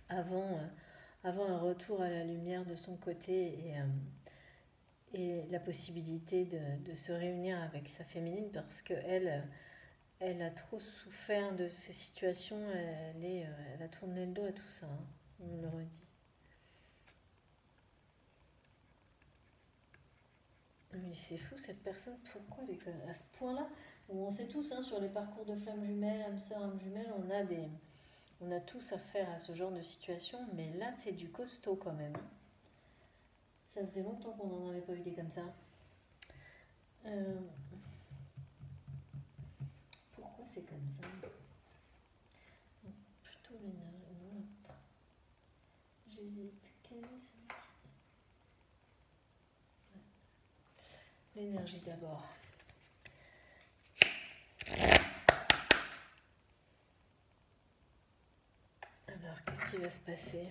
Speaker 1: avant un retour à la lumière de son côté et la possibilité de se réunir avec sa féminine parce qu'elle elle a trop souffert de ces situations, elle a tourné le dos à tout ça, hein, on me le redit. Mais c'est fou cette personne, pourquoi elle est à ce point-là? Bon, on sait tous, hein, sur les parcours de flammes jumelles, âme sœur, âme jumelle, on a tous affaire à ce genre de situation, mais là c'est du costaud quand même. Ça faisait longtemps qu'on n'en avait pas eu des comme ça. Pourquoi c'est comme ça? Plutôt une autre. J'hésite. Quel est celui L'énergie d'abord. Alors, qu'est-ce qui va se passer?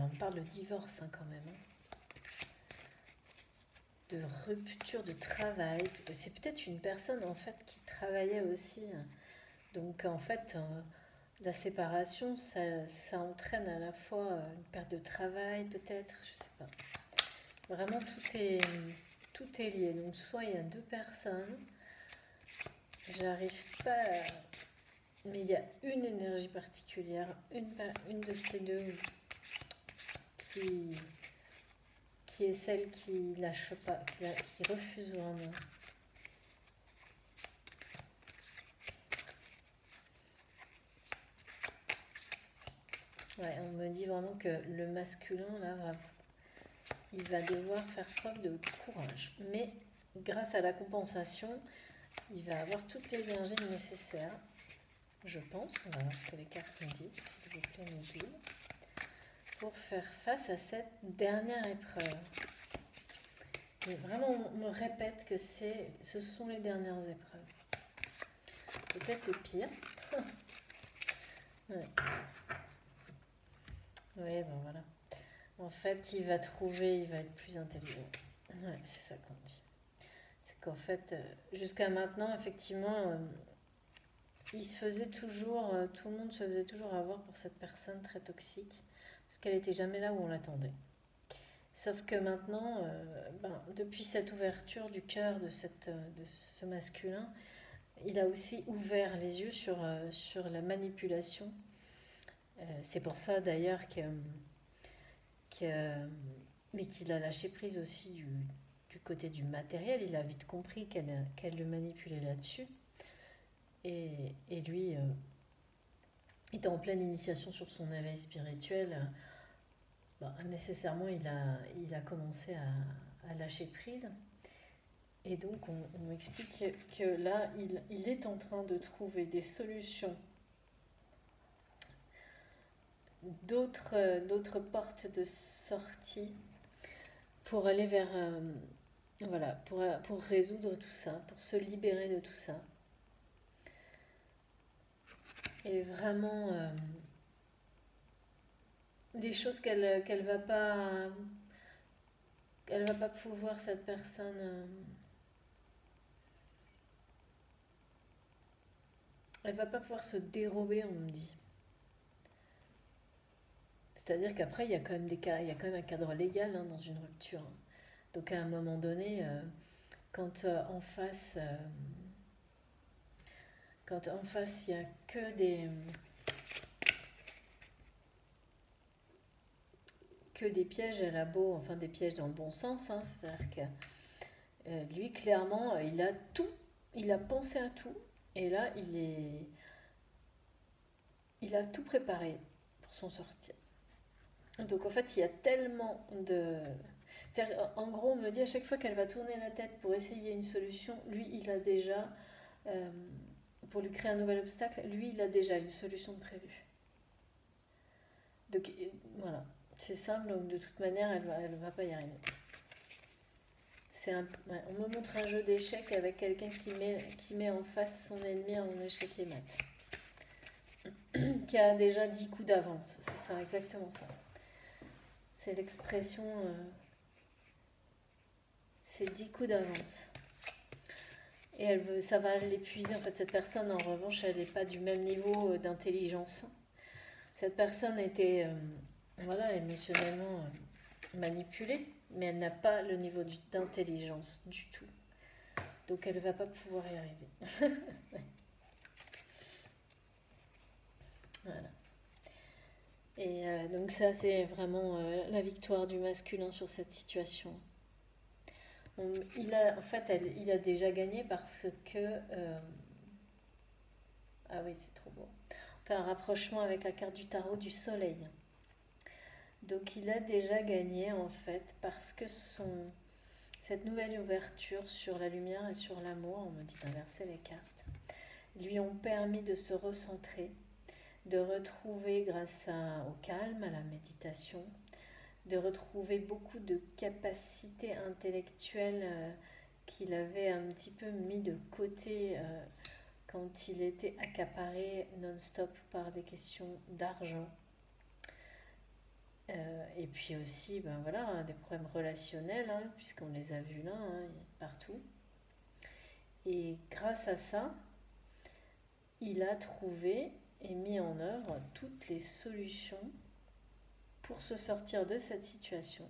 Speaker 1: On parle de divorce hein, quand même. De rupture de travail. C'est peut-être une personne en fait qui travaillait aussi. Donc en fait, la séparation, ça entraîne à la fois une perte de travail peut-être, je sais pas. Vraiment tout est lié. Donc soit il y a 2 personnes, j'arrive pas à... Mais il y a une énergie particulière, une de ces deux qui qui est celle qui lâche pas, qui refuse vraiment. Ouais, on me dit vraiment que le masculin, là, il va devoir faire preuve de courage. Mais grâce à la compensation, il va avoir toutes l'énergie nécessaire, je pense. On va voir ce que les cartes nous disent, s'il vous plaît, nous disent, pour faire face à cette dernière épreuve. Mais vraiment, on me répète que ce sont les dernières épreuves. Peut-être les pires. Ouais. Oui, ben voilà. En fait, il va être plus intelligent. Ouais, c'est ça qu'on dit. C'est qu'en fait, jusqu'à maintenant, effectivement, il se faisait toujours, tout le monde se faisait toujours avoir par cette personne très toxique, parce qu'elle n'était jamais là où on l'attendait. Sauf que maintenant, depuis cette ouverture du cœur de ce masculin, il a aussi ouvert les yeux sur la manipulation. C'est pour ça d'ailleurs mais qu'il a lâché prise aussi du côté du matériel. Il a vite compris qu'elle le manipulait là-dessus. Et lui, étant en pleine initiation sur son éveil spirituel, nécessairement il a commencé à lâcher prise. Et donc on m'explique que là, il est en train de trouver des solutions, d'autres portes de sortie pour aller vers, voilà, pour résoudre tout ça, pour se libérer de tout ça. Et vraiment, des choses qu'elle va pas pouvoir, cette personne, elle va pas pouvoir se dérober, on me dit. C'est-à-dire qu'après, il y a quand même il y a quand même un cadre légal, hein, dans une rupture, hein. Donc à un moment donné, quand en face, il y a que des pièges, elle a beau, enfin des pièges dans le bon sens, hein, c'est-à-dire que lui, clairement, il a pensé à tout, et là, il a tout préparé pour s'en sortir. Donc en fait, il y a tellement de... En gros, on me dit à chaque fois qu'elle va tourner la tête pour essayer une solution, lui, il a déjà, euh, pour lui créer un nouvel obstacle, lui, il a déjà une solution prévue. Donc voilà, c'est simple, donc de toute manière, elle va pas y arriver. On me montre un jeu d'échecs avec quelqu'un qui met en face son ennemi en échec et mat. Qui a déjà 10 coups d'avance, c'est ça, exactement ça. C'est l'expression, c'est 10 coups d'avance. Et ça va l'épuiser. En fait, cette personne, en revanche, elle n'est pas du même niveau d'intelligence. Cette personne était émotionnellement manipulée, mais elle n'a pas le niveau d'intelligence du tout. Donc, elle ne va pas pouvoir y arriver. Voilà. Et donc ça, c'est vraiment la victoire du masculin sur cette situation. Il a déjà gagné parce que... ah oui, c'est trop beau. On fait un rapprochement avec la carte du tarot du soleil. Donc il a déjà gagné en fait parce que cette nouvelle ouverture sur la lumière et sur l'amour, on me dit d'inverser les cartes, lui ont permis de se recentrer, de retrouver grâce au calme, à la méditation, de retrouver beaucoup de capacités intellectuelles qu'il avait un petit peu mis de côté quand il était accaparé non-stop par des questions d'argent. Et puis aussi, des problèmes relationnels, hein, puisqu'on les a vus là, hein, partout. Et grâce à ça, il a trouvé et mis en œuvre toutes les solutions pour se sortir de cette situation,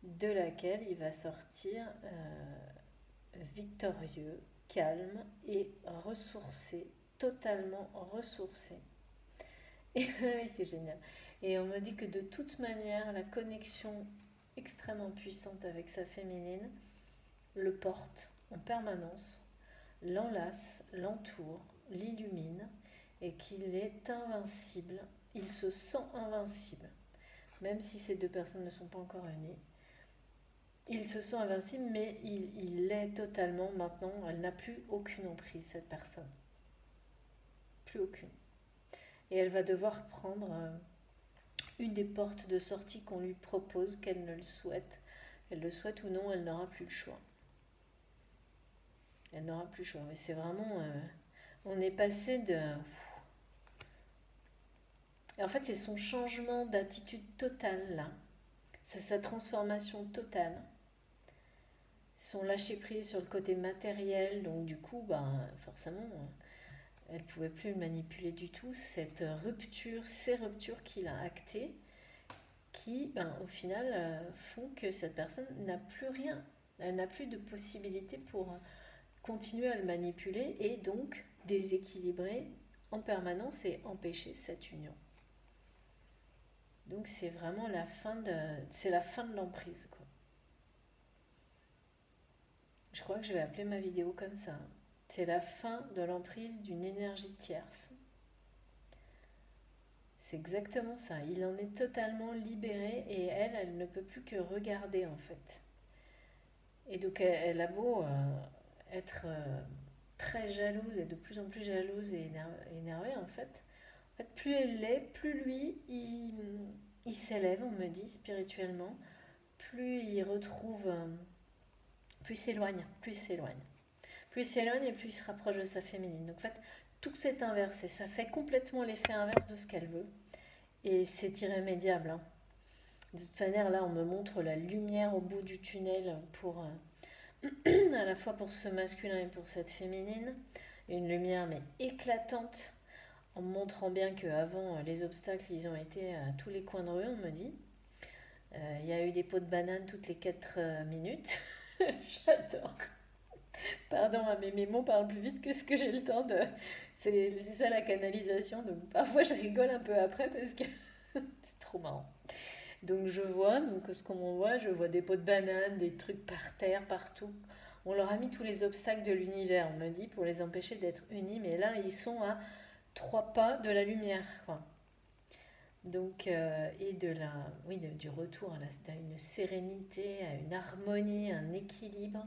Speaker 1: de laquelle il va sortir victorieux, calme et ressourcé, totalement ressourcé. Et c'est génial. Et on me dit que de toute manière, la connexion extrêmement puissante avec sa féminine, le porte en permanence, l'enlace, l'entoure, l'illumine et qu'il est invincible. Il se sent invincible, même si ces deux personnes ne sont pas encore unies. Il se sent invincible, mais il l'est totalement maintenant. Elle n'a plus aucune emprise, cette personne. Plus aucune. Et elle va devoir prendre une des portes de sortie qu'on lui propose, qu'elle ne le souhaite. Elle le souhaite ou non, elle n'aura plus le choix. Elle n'aura plus le choix. Mais c'est vraiment... on est passé de... Et en fait, c'est son changement d'attitude totale, là. C'est sa transformation totale. Son lâcher-prise sur le côté matériel. Donc du coup, forcément, elle ne pouvait plus le manipuler du tout. Cette rupture, ces ruptures qu'il a actées, qui, au final, font que cette personne n'a plus rien. Elle n'a plus de possibilité pour continuer à le manipuler et donc déséquilibrer en permanence et empêcher cette union. Donc c'est vraiment c'est la fin de l'emprise, quoi. Je crois que je vais appeler ma vidéo comme ça. C'est la fin de l'emprise d'une énergie tierce. C'est exactement ça. Il en est totalement libéré et elle ne peut plus que regarder en fait. Et donc elle a beau être très jalouse et de plus en plus jalouse et énervée en fait. En fait, plus elle l'est, plus lui, il s'élève, on me dit, spirituellement, plus il retrouve, plus il s'éloigne, plus il s'éloigne. Plus il s'éloigne et plus il se rapproche de sa féminine. Donc en fait, tout s'est inversé. Ça fait complètement l'effet inverse de ce qu'elle veut. Et c'est irrémédiable, hein. De toute manière, là, on me montre la lumière au bout du tunnel pour, à la fois pour ce masculin et pour cette féminine. Une lumière, mais éclatante, en me montrant bien qu'avant, les obstacles, ils ont été à tous les coins de rue, on me dit. Il y a eu des pots de banane toutes les 4 minutes. J'adore. Pardon, mais mes mots parlent plus vite que ce que j'ai le temps de... C'est ça la canalisation, donc parfois je rigole un peu après parce que c'est trop marrant. Donc je vois, donc ce qu'on voit, je vois des pots de banane, des trucs par terre, partout. On leur a mis tous les obstacles de l'univers, on me dit, pour les empêcher d'être unis, mais là ils sont à 3 pas de la lumière, quoi. Donc, et oui, du retour à une sérénité, à une harmonie, un équilibre.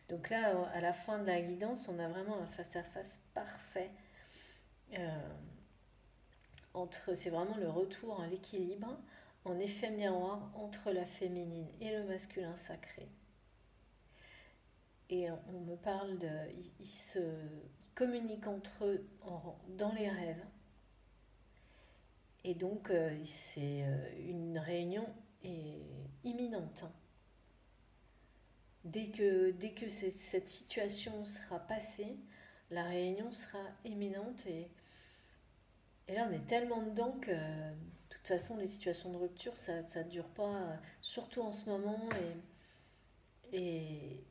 Speaker 1: Donc là, à la fin de la guidance, on a vraiment un face-à-face parfait. C'est vraiment le retour à l'équilibre, en effet miroir entre la féminine et le masculin sacré. Et on me parle de... Ils communiquent entre eux dans les rêves. Et donc, c'est une réunion imminente, hein. Dès que cette situation sera passée, la réunion sera imminente et là on est tellement dedans que de toute façon les situations de rupture ça ne dure pas, surtout en ce moment et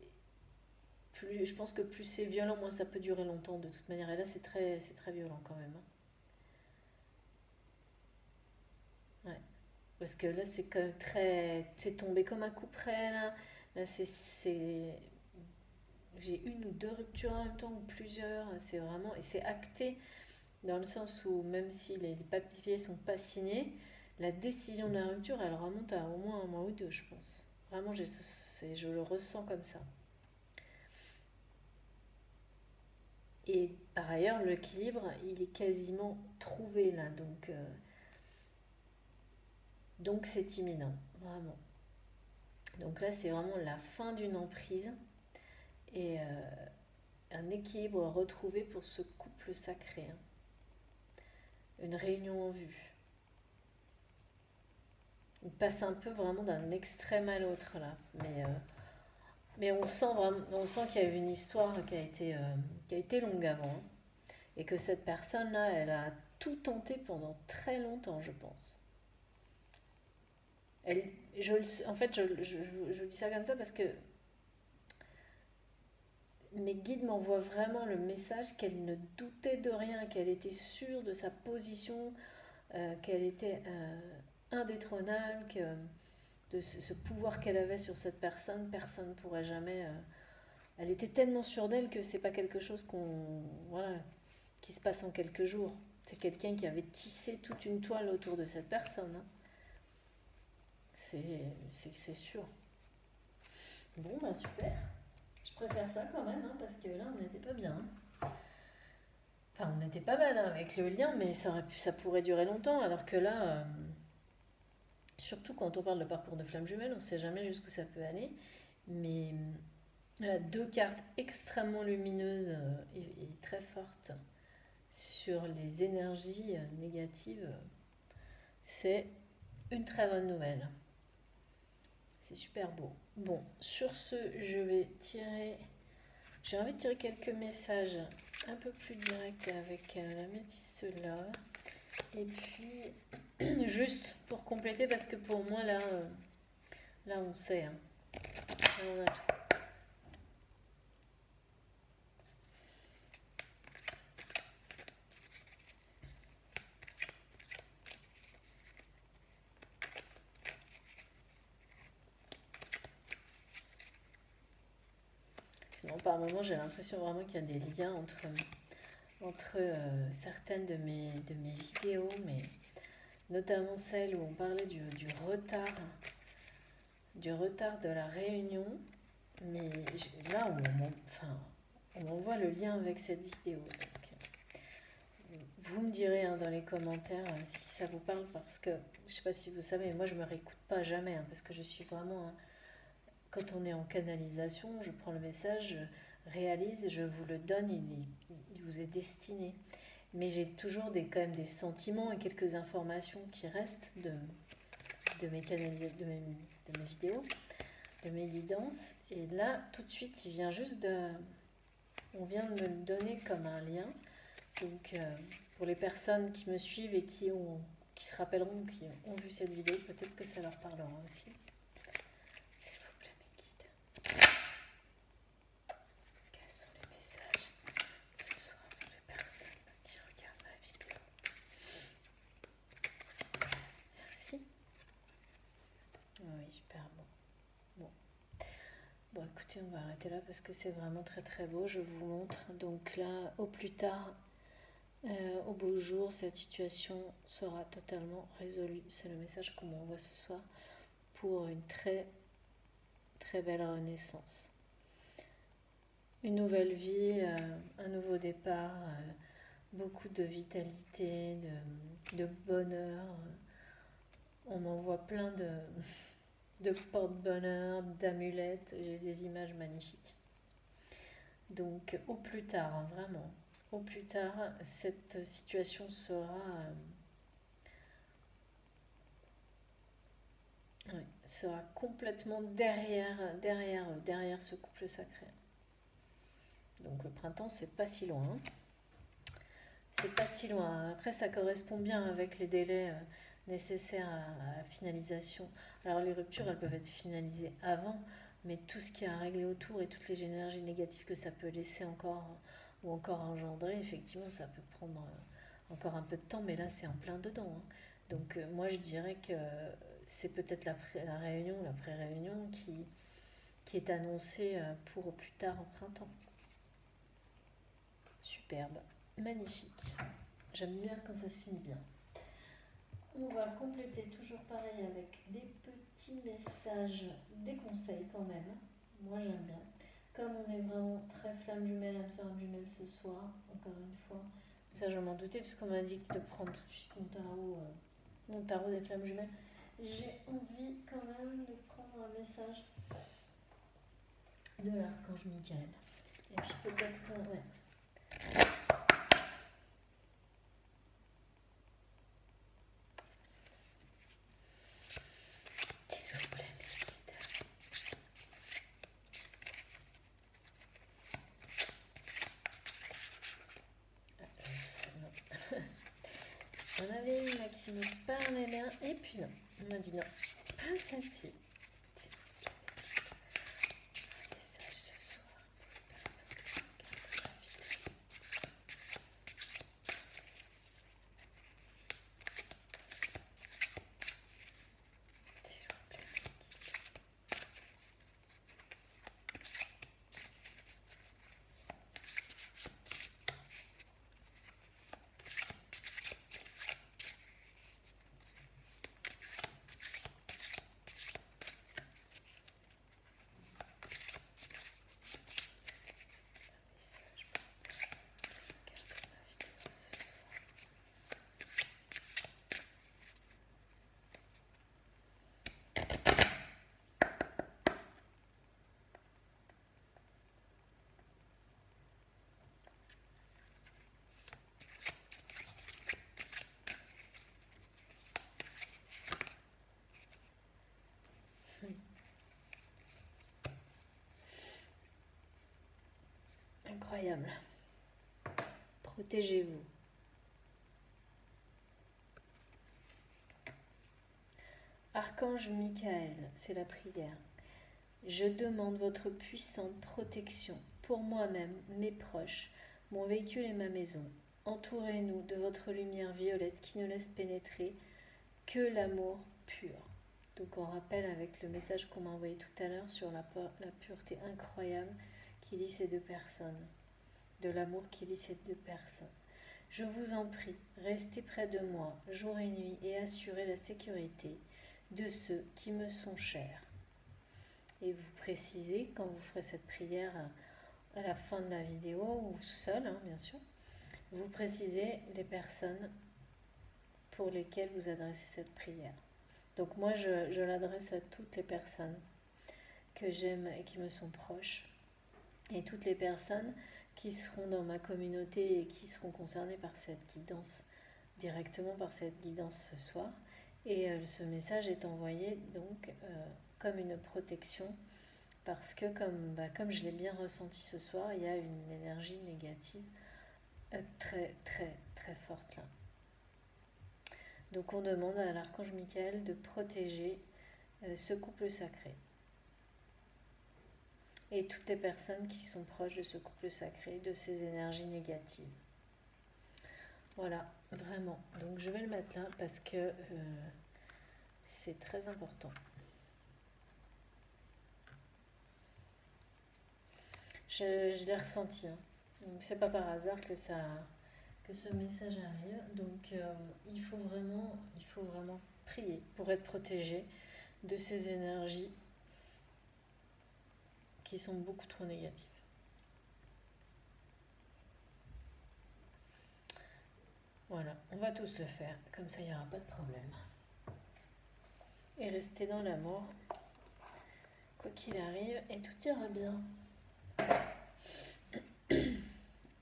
Speaker 1: je pense que plus c'est violent, moins ça peut durer longtemps de toute manière. Et là c'est très violent quand même, hein. Ouais. Parce que là c'est quand même c'est tombé comme un coup près là. Là j'ai une ou deux ruptures en même temps ou plusieurs, c'est vraiment, et c'est acté dans le sens où même si les papiers sont pas signés, la décision de la rupture, elle remonte à au moins un mois ou deux, je pense. Vraiment, je le ressens comme ça. Et par ailleurs, l'équilibre, il est quasiment trouvé là, donc c'est imminent, vraiment. Donc là, c'est vraiment la fin d'une emprise et un équilibre retrouvé pour ce couple sacré, hein. Une réunion en vue. Il passe un peu vraiment d'un extrême à l'autre là, mais on sent qu'il y a eu une histoire qui a été longue avant, hein. Et que cette personne là, elle a tout tenté pendant très longtemps, je pense. Elle, en fait, je dis ça comme ça parce que mes guides m'envoient vraiment le message qu'elle ne doutait de rien, qu'elle était sûre de sa position, qu'elle était indétrônable, de ce pouvoir qu'elle avait sur cette personne, personne ne pourrait jamais... elle était tellement sûre d'elle que c'est pas quelque chose voilà, qui se passe en quelques jours. C'est quelqu'un qui avait tissé toute une toile autour de cette personne. Hein. C'est sûr. Bon, bah super. Je préfère ça quand même, hein, parce que là, on n'était pas bien. Hein. Enfin, on était pas mal hein, avec le lien, mais ça pourrait durer longtemps, alors que là, surtout quand on parle de parcours de flamme jumelle, on ne sait jamais jusqu'où ça peut aller. Mais deux cartes extrêmement lumineuses et très fortes sur les énergies négatives, c'est une très bonne nouvelle. C'est super beau. Bon, sur ce, j'ai envie de tirer quelques messages un peu plus directs avec la métisse là. Et puis, juste pour compléter, parce que pour moi, là on sait. Hein. Là, on a tout. Sinon, par moments, j'ai l'impression vraiment qu'il y a des liens entre certaines de mes vidéos, mais notamment celle où on parlait du retard de la réunion. Mais là, on m'envoie le lien avec cette vidéo. Donc, vous me direz hein, dans les commentaires si ça vous parle, parce que je ne sais pas si vous savez, mais moi je ne me réécoute pas jamais, hein, parce que je suis vraiment... quand on est en canalisation, je prends le message, je réalise, je vous le donne, il vous est destiné. Mais j'ai toujours quand même des sentiments et quelques informations qui restent de mes vidéos, de mes guidances. Et là, tout de suite, il vient juste on vient de me le donner comme un lien. Donc, pour les personnes qui me suivent et qui se rappelleront, qui ont vu cette vidéo, peut-être que ça leur parlera aussi. S'il vous plaît, mes guides. Quels sont les messages ce soir pour les personnes qui regardent ma vidéo? Merci. Oui, super bon. Bon, écoutez, on va arrêter là parce que c'est vraiment très très beau. Je vous montre. Donc là, au plus tard, au beau jour, cette situation sera totalement résolue. C'est le message qu'on m'envoie ce soir pour une très très belle renaissance. Une nouvelle vie, un nouveau départ, beaucoup de vitalité, de bonheur. On m'envoie plein de porte-bonheur, d'amulettes. J'ai des images magnifiques. Donc au plus tard, hein, vraiment, au plus tard, cette situation sera complètement derrière ce couple sacré. Donc le printemps, c'est pas si loin. Hein. C'est pas si loin. Après, ça correspond bien avec les délais nécessaires à la finalisation. Alors les ruptures, elles peuvent être finalisées avant, mais tout ce qui a à régler autour et toutes les énergies négatives que ça peut laisser encore ou encore engendrer, effectivement, ça peut prendre encore un peu de temps, mais là, c'est en plein dedans. Hein. Donc moi, je dirais que c'est peut-être la réunion, la pré-réunion qui est annoncée pour au plus tard au printemps. Superbe, magnifique. J'aime bien quand ça se finit bien. On va compléter toujours pareil avec des petits messages, des conseils quand même. Moi j'aime bien. Comme on est vraiment très flamme jumelle, âme sœur jumelle ce soir, encore une fois. Ça je m'en doutais puisqu'on m'a dit de prendre tout de suite mon tarot des flammes jumelles. J'ai envie quand même de prendre un message de l'archange Michael. Et puis peut-être... ouais. J'en avais une là qui me parlait bien, et puis non. On m'a dit non, pas celle-ci. Message ce soir pour les personnes qui regardent la vidéo. S'il vous plaît, incroyable. Protégez-vous. Archange Michael, c'est la prière. Je demande votre puissante protection pour moi-même, mes proches, mon véhicule et ma maison. Entourez-nous de votre lumière violette qui ne laisse pénétrer que l'amour pur. Donc on rappelle avec le message qu'on m'a envoyé tout à l'heure sur la pureté incroyable qui lie ces deux personnes, de l'amour qui lie ces deux personnes. Je vous en prie, restez près de moi jour et nuit et assurez la sécurité de ceux qui me sont chers. Et vous précisez, quand vous ferez cette prière à la fin de la vidéo, ou seul, bien sûr, vous précisez les personnes pour lesquelles vous adressez cette prière. Donc moi, je l'adresse à toutes les personnes que j'aime et qui me sont proches, et toutes les personnes qui seront dans ma communauté et qui seront concernées par cette guidance, directement par cette guidance ce soir. Et ce message est envoyé donc comme une protection, parce que comme je l'ai bien ressenti ce soir, il y a une énergie négative très très très forte là. Donc on demande à l'archange Michael de protéger ce couple sacré et toutes les personnes qui sont proches de ce couple sacré, de ces énergies négatives. Voilà, vraiment. Donc je vais le mettre là parce que c'est très important. Je l'ai ressenti. Donc c'est pas par hasard que ce message arrive. Donc il faut vraiment prier pour être protégé de ces énergies qui sont beaucoup trop négatives. Voilà, on va tous le faire, comme ça il n'y aura pas de problème. Et rester dans l'amour, quoi qu'il arrive, et tout ira bien.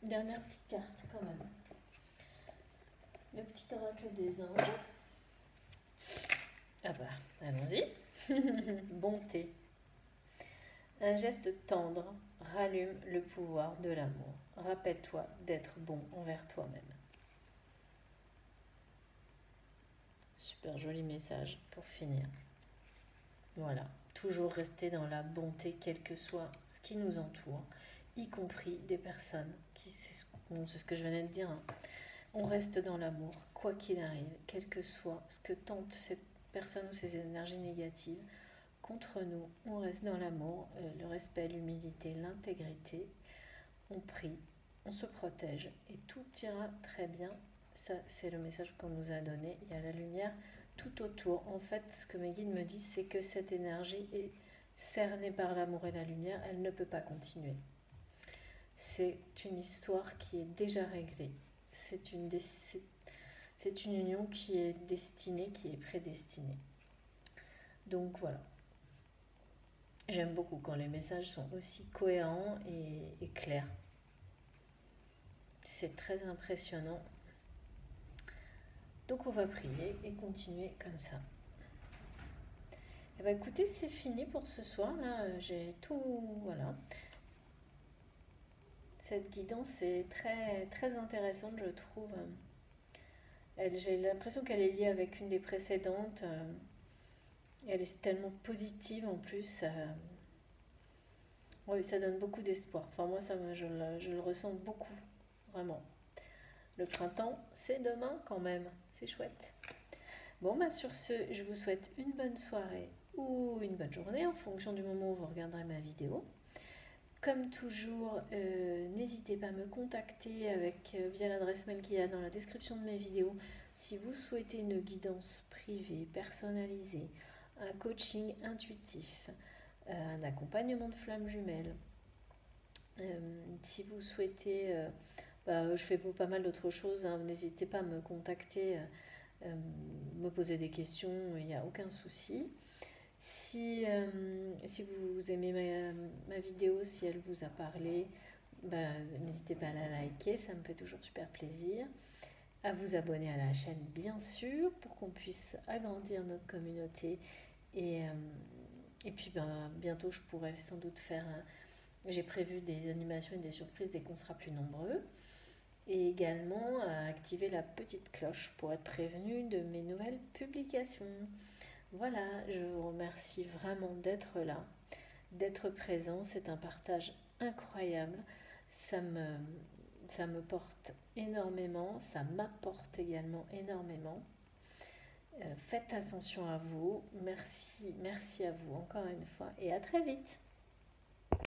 Speaker 1: Dernière petite carte quand même. Le petit oracle des anges. Ah bah, allons-y. Bonté. Un geste tendre rallume le pouvoir de l'amour. Rappelle-toi d'être bon envers toi-même. Super joli message pour finir. Voilà, toujours rester dans la bonté, quel que soit ce qui nous entoure, y compris des personnes qui, c'est ce que je venais de dire, on reste dans l'amour, quoi qu'il arrive, quel que soit ce que tentent ces personnes ou ces énergies négatives contre nous, on reste dans l'amour, le respect, l'humilité, l'intégrité, on prie, on se protège et tout ira très bien. Ça, c'est le message qu'on nous a donné. Il y a la lumière tout autour. En fait, ce que mes guides me disent, c'est que cette énergie est cernée par l'amour et la lumière. Elle ne peut pas continuer. C'est une histoire qui est déjà réglée. C'est une union qui est destinée, qui est prédestinée. Donc voilà. J'aime beaucoup quand les messages sont aussi cohérents et clairs. C'est très impressionnant. Donc on va prier et continuer comme ça. Et bah écoutez, c'est fini pour ce soir. Là, j'ai tout, voilà. Cette guidance est très très intéressante, je trouve. J'ai l'impression qu'elle est liée avec une des précédentes. Elle est tellement positive en plus. Oui, ça donne beaucoup d'espoir. Enfin moi, je le ressens beaucoup, vraiment. Le printemps, c'est demain quand même. C'est chouette. Bon, bah sur ce, je vous souhaite une bonne soirée ou une bonne journée en fonction du moment où vous regarderez ma vidéo. Comme toujours, n'hésitez pas à me contacter via l'adresse mail qu'il y a dans la description de mes vidéos si vous souhaitez une guidance privée, personnalisée, un coaching intuitif, un accompagnement de flammes jumelles. Si vous souhaitez, je fais pas mal d'autres choses, n'hésitez pas à me contacter, me poser des questions, il n'y a aucun souci. Si vous aimez ma vidéo, si elle vous a parlé, n'hésitez pas à la liker, ça me fait toujours super plaisir. À vous abonner à la chaîne, bien sûr, pour qu'on puisse agrandir notre communauté. Et puis bientôt, je pourrai sans doute faire J'ai prévu des animations et des surprises dès qu'on sera plus nombreux. Et également à activer la petite cloche pour être prévenu de mes nouvelles publications. Voilà, je vous remercie vraiment d'être là, d'être présent. C'est un partage incroyable. Ça me, ça me porte énormément, ça m'apporte également énormément. Faites attention à vous. Merci, merci à vous encore une fois et à très vite.